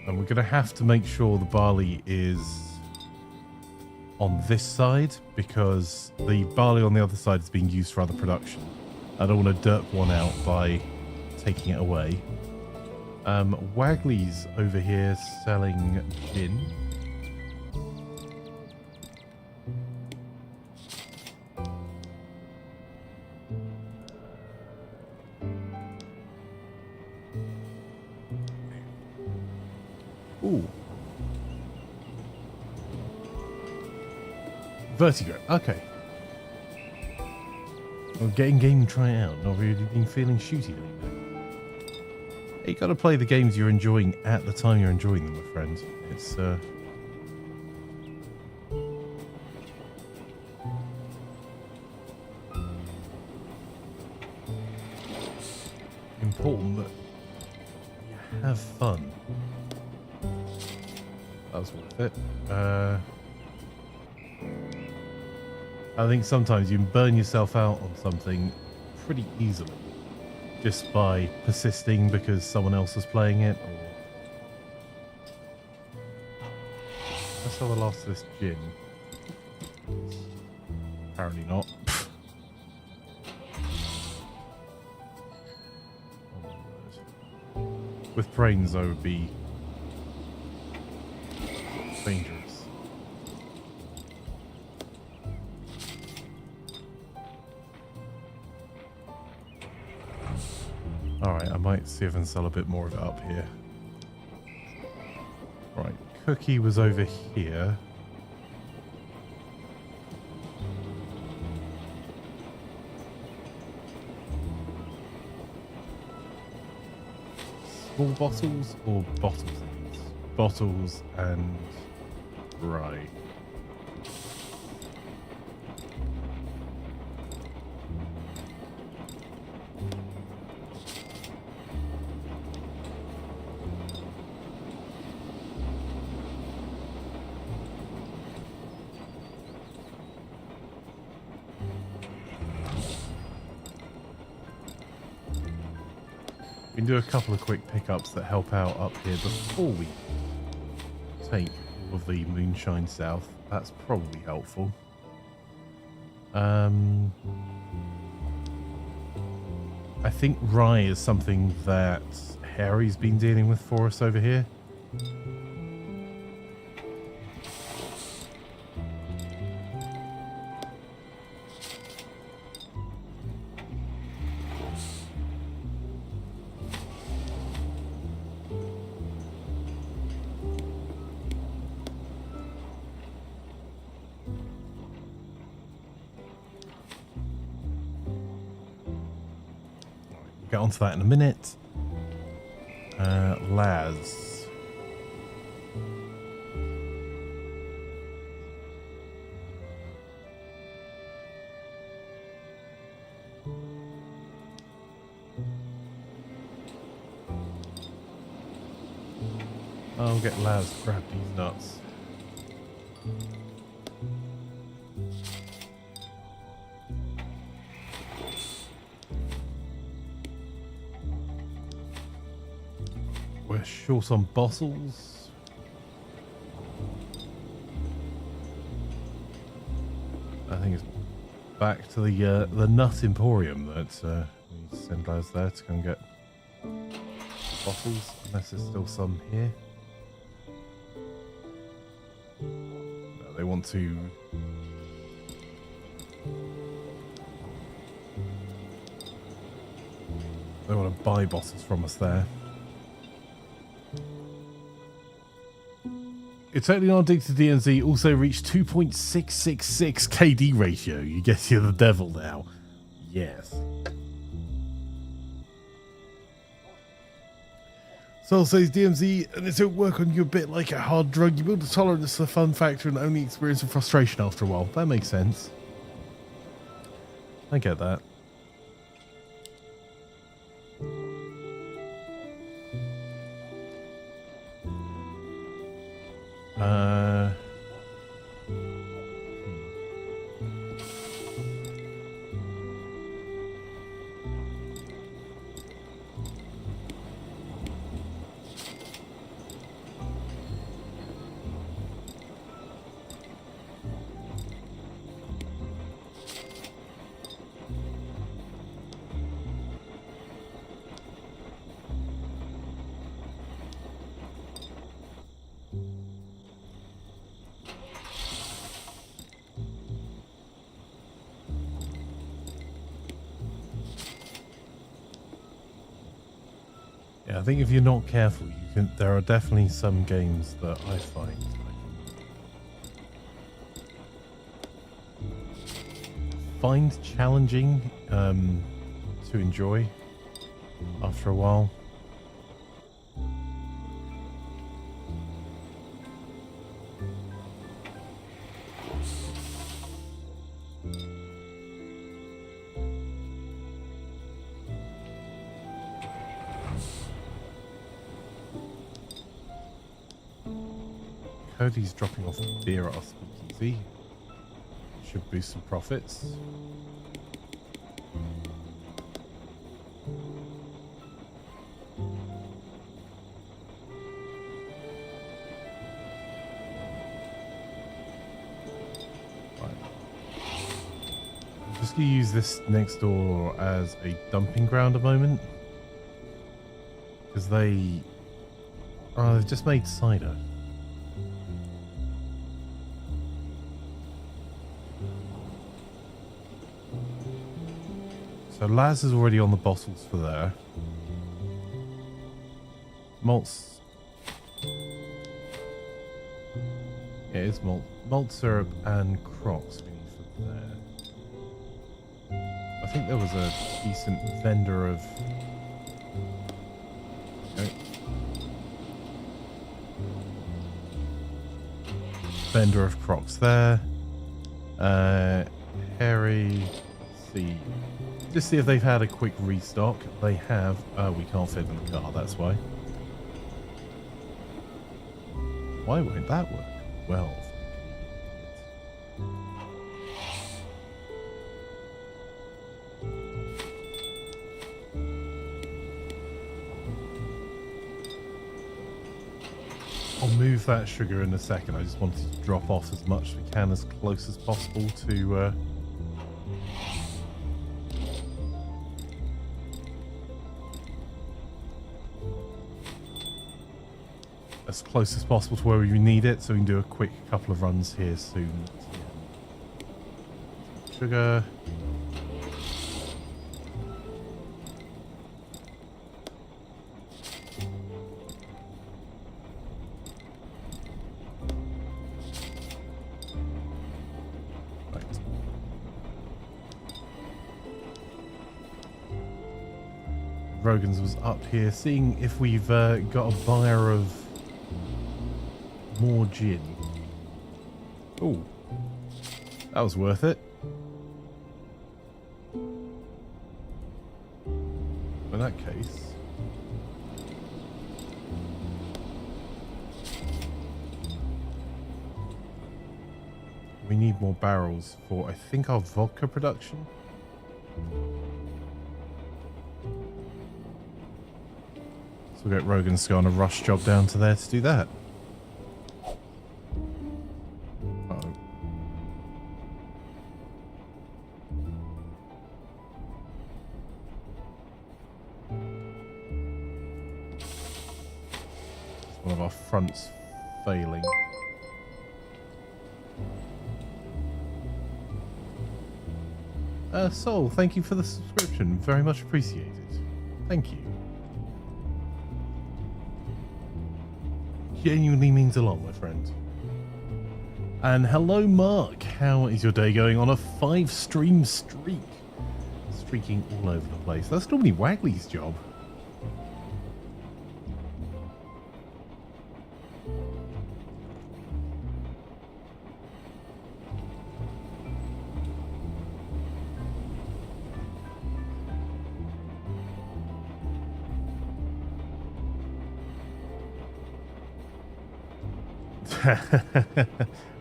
And we're going to have to make sure the barley is on this side, because the barley on the other side is being used for other production. I don't want to derp one out by taking it away. Wagley's over here selling gin. Ooh. Vertigo. Okay. Well, getting game and try it out. Not really been feeling shooty lately. You got to play the games you're enjoying at the time you're enjoying them, my friend. It's important that you have fun. That was worth it. I think sometimes you can burn yourself out on something pretty easily just by persisting because someone else is playing it. Or let's have the last of this gin. Apparently not. With brains, I would be dangerous. Alright, I might see if I can sell a bit more of it up here. Right, Cookie was over here. Small bottles or bottles? Bottles and... right. We can do a couple of quick pickups that help out up here before we take all of the moonshine south. That's probably helpful. I think rye is something that Harry's been dealing with for us over here. get onto that in a minute. Laz. I'll get Laz to grab these nuts. We're short on bottles. I think it's back to the nut emporium that we need to send Laz there to go and get bottles, unless there's still some here. No, they want to. They want to buy bottles from us there. It's totally not addicted to DMZ. Also reached 2.666 KD ratio. You guess you're the devil now. Yes. Soul says DMZ, and it'll work on you a bit like a hard drug. You build a tolerance to the fun factor and only experience the frustration after a while. That makes sense. I get that. Yeah, I think if you're not careful, you can. There are definitely some games that I find challenging to enjoy after a while. Cody's dropping off beer at our speakeasy. Should boost some profits. Right. I'm just going to use this next door as a dumping ground a moment. Because they've just made cider. So Laz is already on the bottles for there. Malts. Yeah, it's malt syrup and crocks we need for there. I think there was a decent vendor of. Okay. Vendor of crocks there. Harry. See. Just see if they've had a quick restock. They have. We can't fit in the car, that's why. Why won't that work? Well. I'll move that sugar in a second. I just wanted to drop off as much as we can as close as possible to as close as possible to where we need it, so we can do a quick couple of runs here soon. Sugar. Rogan's was up here, seeing if we've got a buyer of more gin. Oh, that was worth it. In that case, we need more barrels for, I think, our vodka production. So we'll get Rogan to go on a rush job down to there to do that. Uh-oh. One of our fronts failing. Sol, thank you for the subscription. Very much appreciated. Thank you. Genuinely means a lot, my friend. And hello, Mark. How is your day going on a 5-stream streak? Streaking all over the place. That's normally Wagley's job.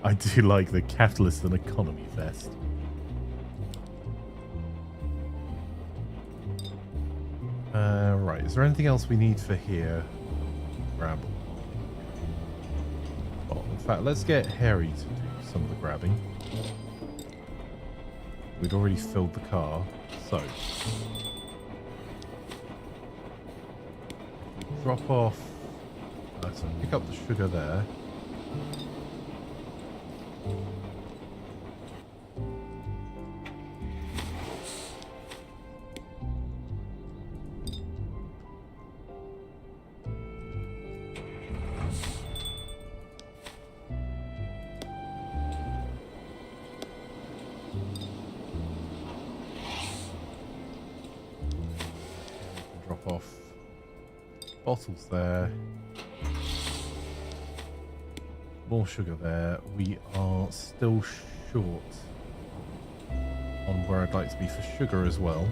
I do like the capitalist and economy vest. Right, is there anything else we need for here? Grab. Oh, in fact, let's get Harry to do some of the grabbing. We'd already filled the car, so drop off. So pick up the sugar there. Drop off bottles there. More sugar there. We are still short on where I'd like to be for sugar as well.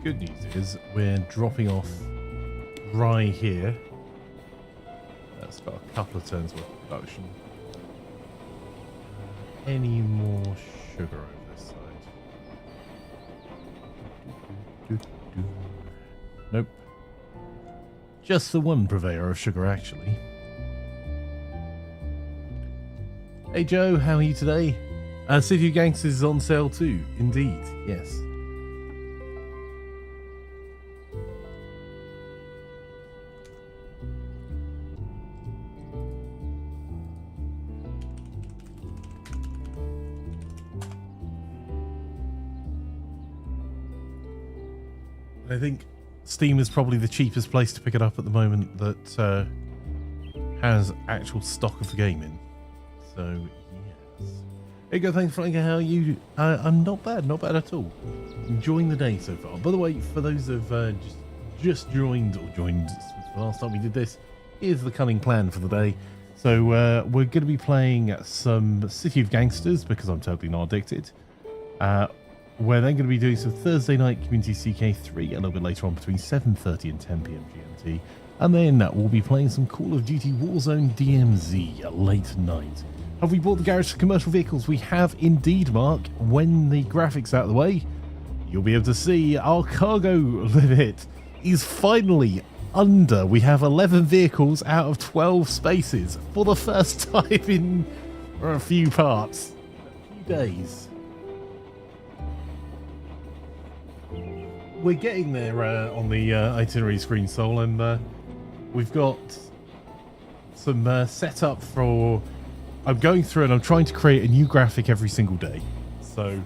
Good news is we're dropping off rye here. That's got a couple of turns worth of production. Any more sugar over this side? Nope. Just the one purveyor of sugar, actually. Hey Joe, how are you today? City of Gangsters is on sale too. Indeed, yes. I think Steam is probably the cheapest place to pick it up at the moment that has actual stock of the game in. So, yes. Hey, go, thanks, Frank. How are you? I'm not bad at all. Enjoying the day so far. By the way, for those who've just joined or joined the last time we did this, here's the cunning plan for the day. So, we're going to be playing some City of Gangsters because I'm totally not addicted. We're then going to be doing some Thursday night Community CK3 a little bit later on between 7:30 and 10 PM GMT. And then we'll be playing some Call of Duty Warzone DMZ late night. Have we bought the garage for commercial vehicles? We have indeed, Mark. When the graphics out of the way, you'll be able to see our cargo limit is finally under. We have 11 vehicles out of 12 spaces for the first time in a few parts. A few days. We're getting there on the itinerary screen, Sol, and we've got some setup for... I'm going through and I'm trying to create a new graphic every single day. So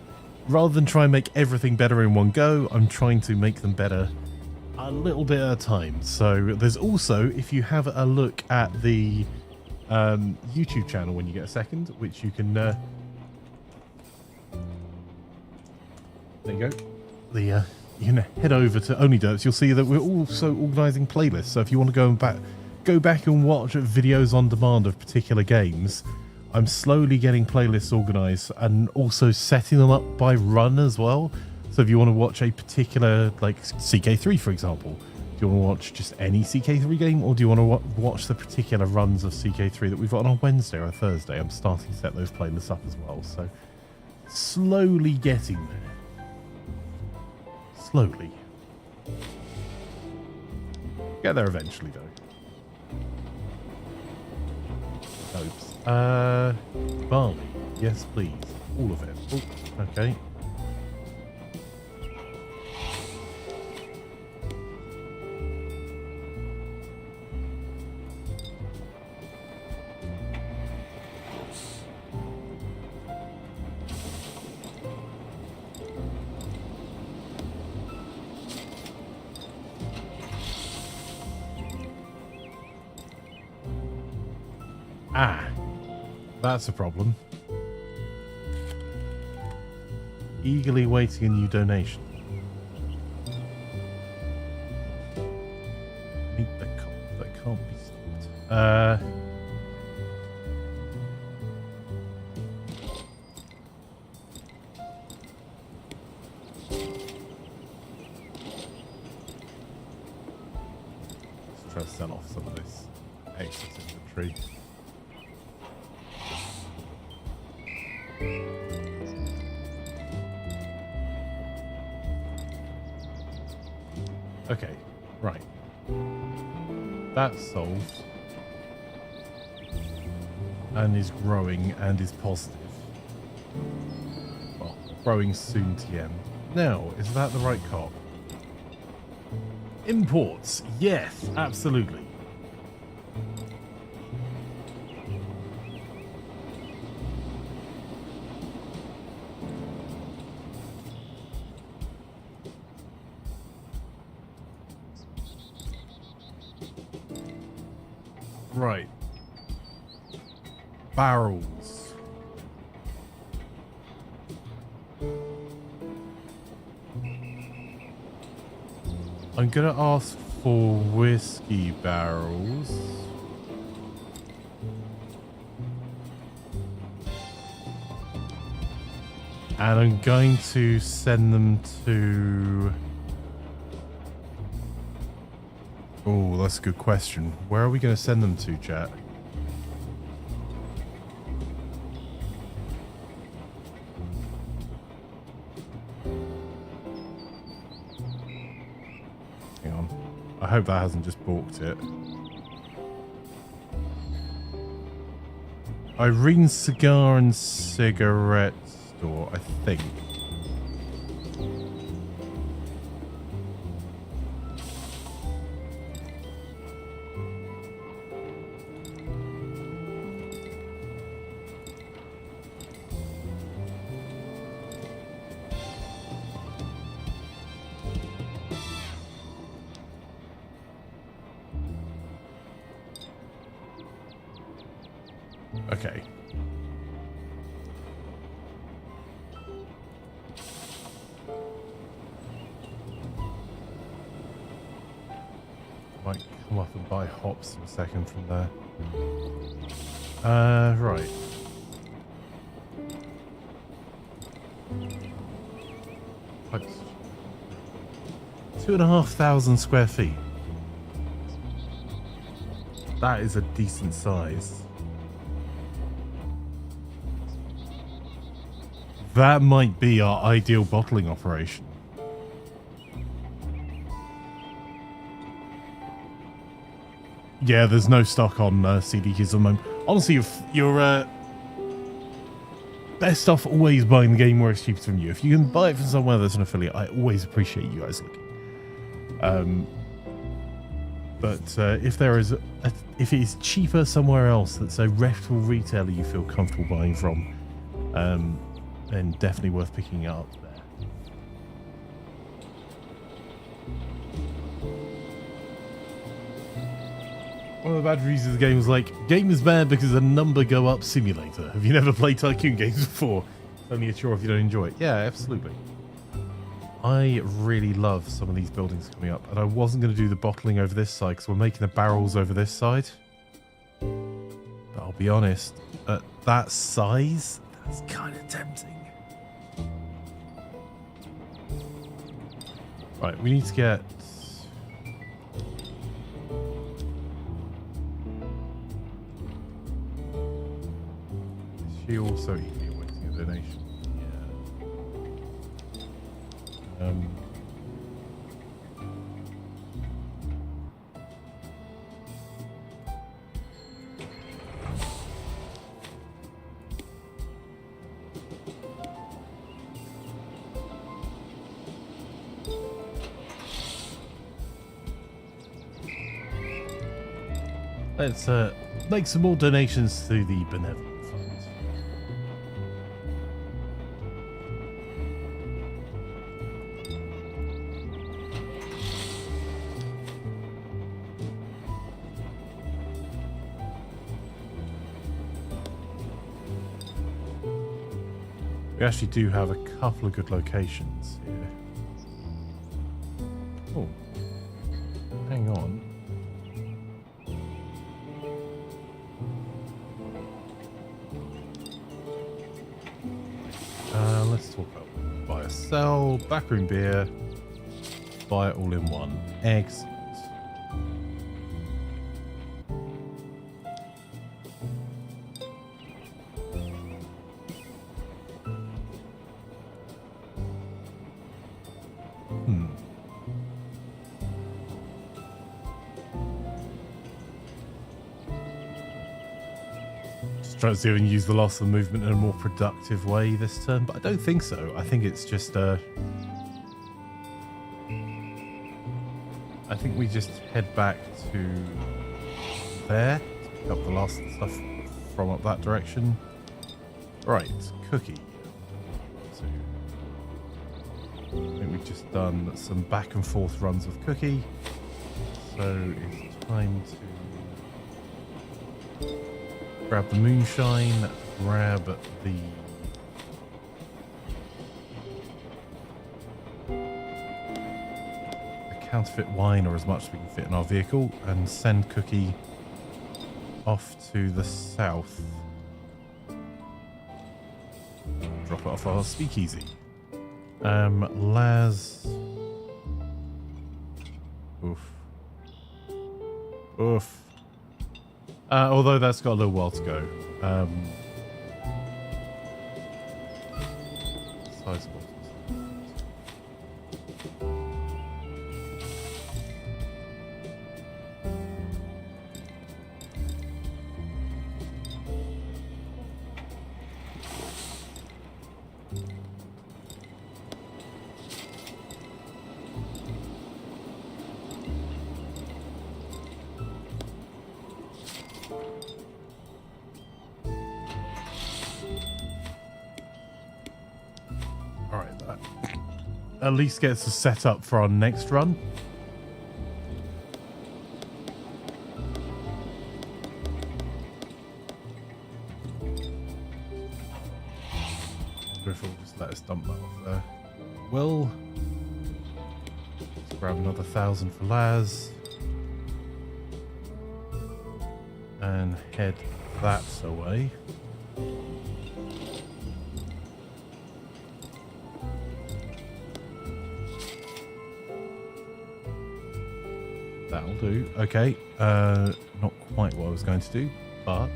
rather than try and make everything better in one go, I'm trying to make them better a little bit at a time. So there's also, if you have a look at the YouTube channel when you get a second, which you can there you go. You can head over to Only Derps. You'll see that we're also organising playlists. So if you want to go back and watch videos on demand of particular games, I'm slowly getting playlists organised and also setting them up by run as well. So if you want to watch a particular, like CK3 for example, do you want to watch just any CK3 game, or do you want to watch the particular runs of CK3 that we've got on a Wednesday or a Thursday? I'm starting to set those playlists up as well. So slowly getting there. Slowly. Get there eventually though. Oops. Barley. Yes, please. All of it. Oh, okay. Ah, that's a problem. Eagerly waiting a new donation. That can't be stopped. Let's try to sell off some of this excess inventory. Okay, right. That's solved. And is growing and is positive. Well, growing soon TM. Now, is that the right cop? Imports. Yes, absolutely. Right. Barrels. I'm gonna ask for whiskey barrels. And I'm going to send them to... Oh, that's a good question. Where are we going to send them to, chat? Hang on. I hope that hasn't just balked it. Irene's Cigar and Cigarette Store, I think. Okay. Might come up and buy hops in a second from there. Right. Like 2,500 square feet. That is a decent size. That might be our ideal bottling operation. Yeah, there's no stock on CD keys at the moment. Honestly, if you're best off always buying the game where it's cheapest from you. If you can buy it from somewhere that's an affiliate, I always appreciate you guys looking. But if there is, if it is cheaper somewhere else that's a reputable retailer you feel comfortable buying from, then definitely worth picking it up there. One of the bad reviews of the game was like, game is bad because the number go up simulator. Have you never played Tycoon games before? It's only a chore if you don't enjoy it. Yeah, absolutely. I really love some of these buildings coming up, and I wasn't going to do the bottling over this side because we're making the barrels over this side. But I'll be honest, at that size, that's kind of tempting. Right, we need to get... Is she also eagerly awaiting a donation? Yeah. Let's make some more donations to the Benevolent Fund. We actually do have a couple of good locations here. Oh, hang on. Let's talk about buy or sell, backroom beer, buy it all in one. Excellent. Trying to see if we can use the loss of movement in a more productive way this turn, but I don't think so. I think it's just I think we just head back to there to pick up the last stuff from up that direction. Right, cookie. So I think we've just done some back and forth runs of cookie. So it's time to grab the moonshine, grab the counterfeit wine, or as much as we can fit in our vehicle, and send Cookie off to the south. Drop it off our speakeasy. Laz. Oof. Oof. Although that's got a little while to go. Size bottles. At least gets us set up for our next run. Griffin will just let us dump that off there. Well, let's grab another 1,000 for Laz. And head that away. That'll do. Okay. Not quite what I was going to do, but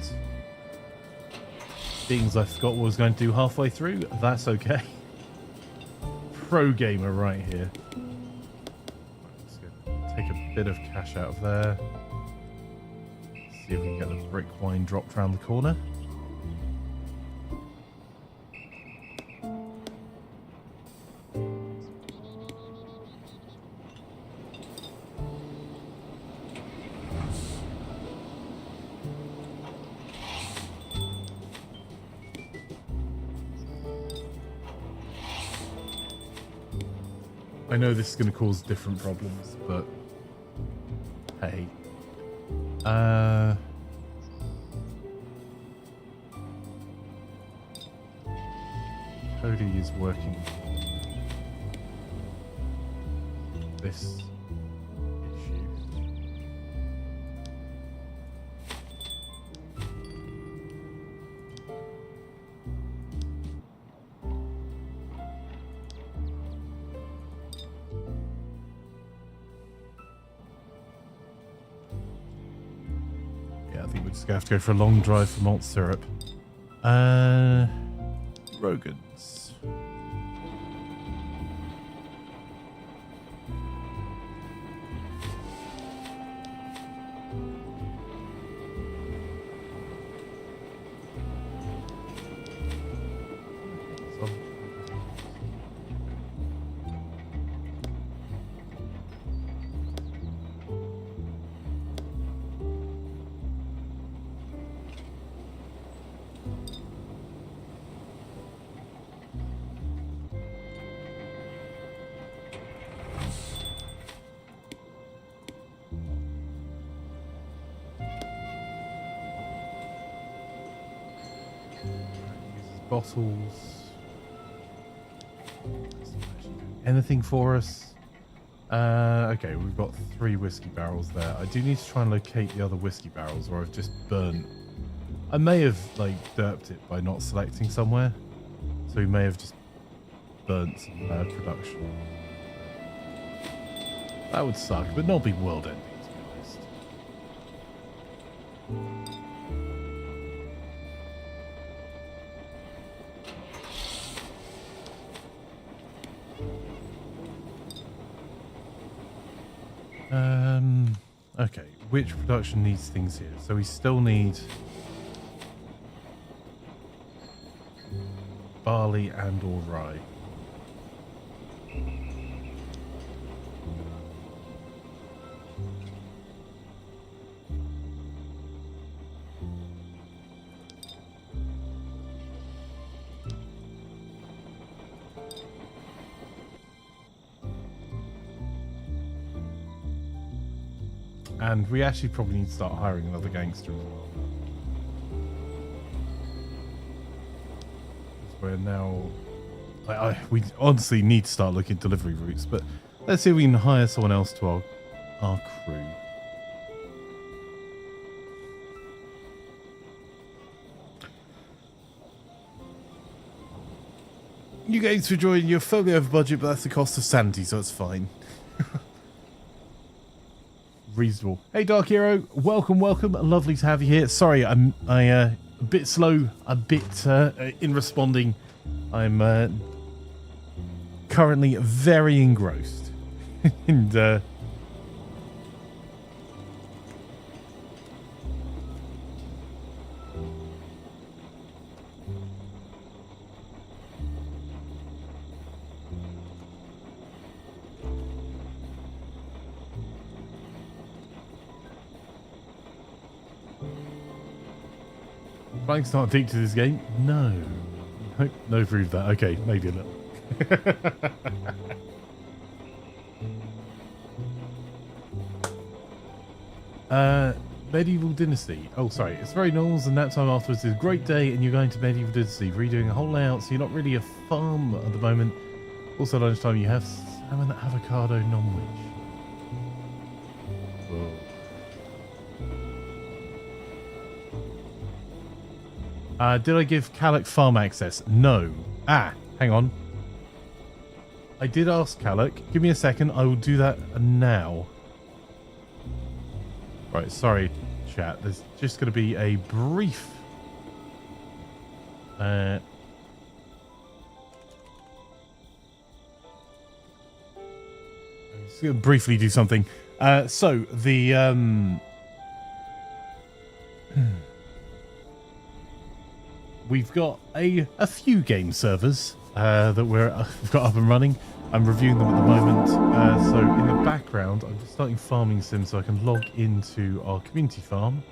being as I forgot what I was going to do halfway through, that's okay. Pro gamer right here. Let's take a bit of cash out of there. See if we can get the brick wine dropped around the corner. I know this is going to cause different problems, but hey. Cody is working this issue. Yeah, I think we're just gonna have to go for a long drive for malt syrup. Rogan's. Bottles. Anything for us? Okay, we've got 3 whiskey barrels there. I do need to try and locate the other whiskey barrels, or I've just burnt. I may have like derped it by not selecting somewhere, so we may have just burnt some production. That would suck, but not be world ending, to be honest. Okay, which production needs things here? So we still need barley and or rye. And we actually probably need to start hiring another gangster as well. We're now... we honestly need to start looking at delivery routes, but let's see if we can hire someone else to our crew. You guys for joining. You're firmly over budget, but that's the cost of sanity, so it's fine. Reasonable. Hey, Dark Hero, welcome. Lovely to have you here. Sorry, I'm a bit slow, a bit in responding. I'm currently very engrossed, and Frank's not addicted to this game. No. No proof that. Okay, maybe a little. Medieval Dynasty. Oh, sorry. It's very normal, and that time afterwards is a great day, and you're going to Medieval Dynasty, redoing a whole layout, so you're not really a farm at the moment. Also, lunchtime, you have salmon, avocado, non-witch. Did I give Calic farm access? No. Hang on. I did ask Calic. Give me a second. I will do that now. Right, sorry, chat. There's just going to be a brief... I'm just going to briefly do something. So, the... We've got a few game servers that we've got up and running. I'm reviewing them at the moment. So in the background, I'm just starting farming sim so I can log into our community farm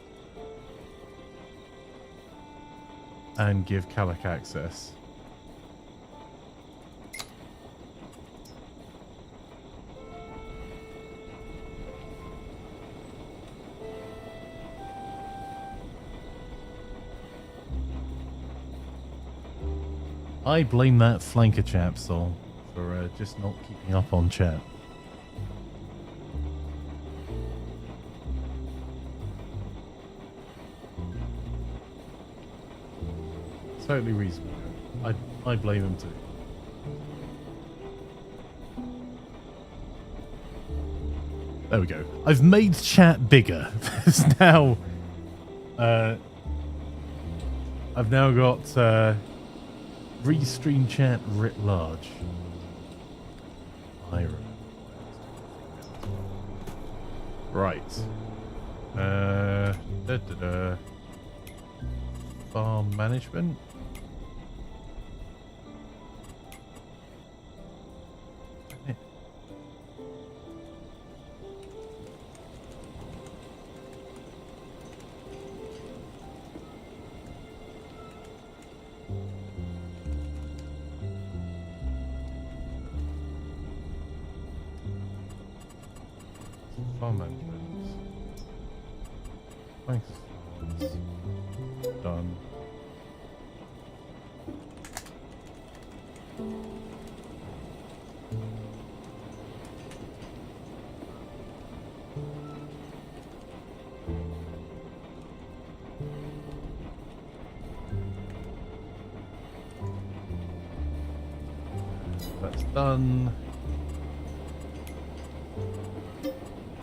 and give Calic access. I blame that flanker chap, Sol, for just not keeping up on chat. Totally reasonable. I blame him too. There we go. I've made chat bigger. There's now I've now got restream chat writ large. I remember. Right. Farm management. Farm management. Thanks. Done. That's done.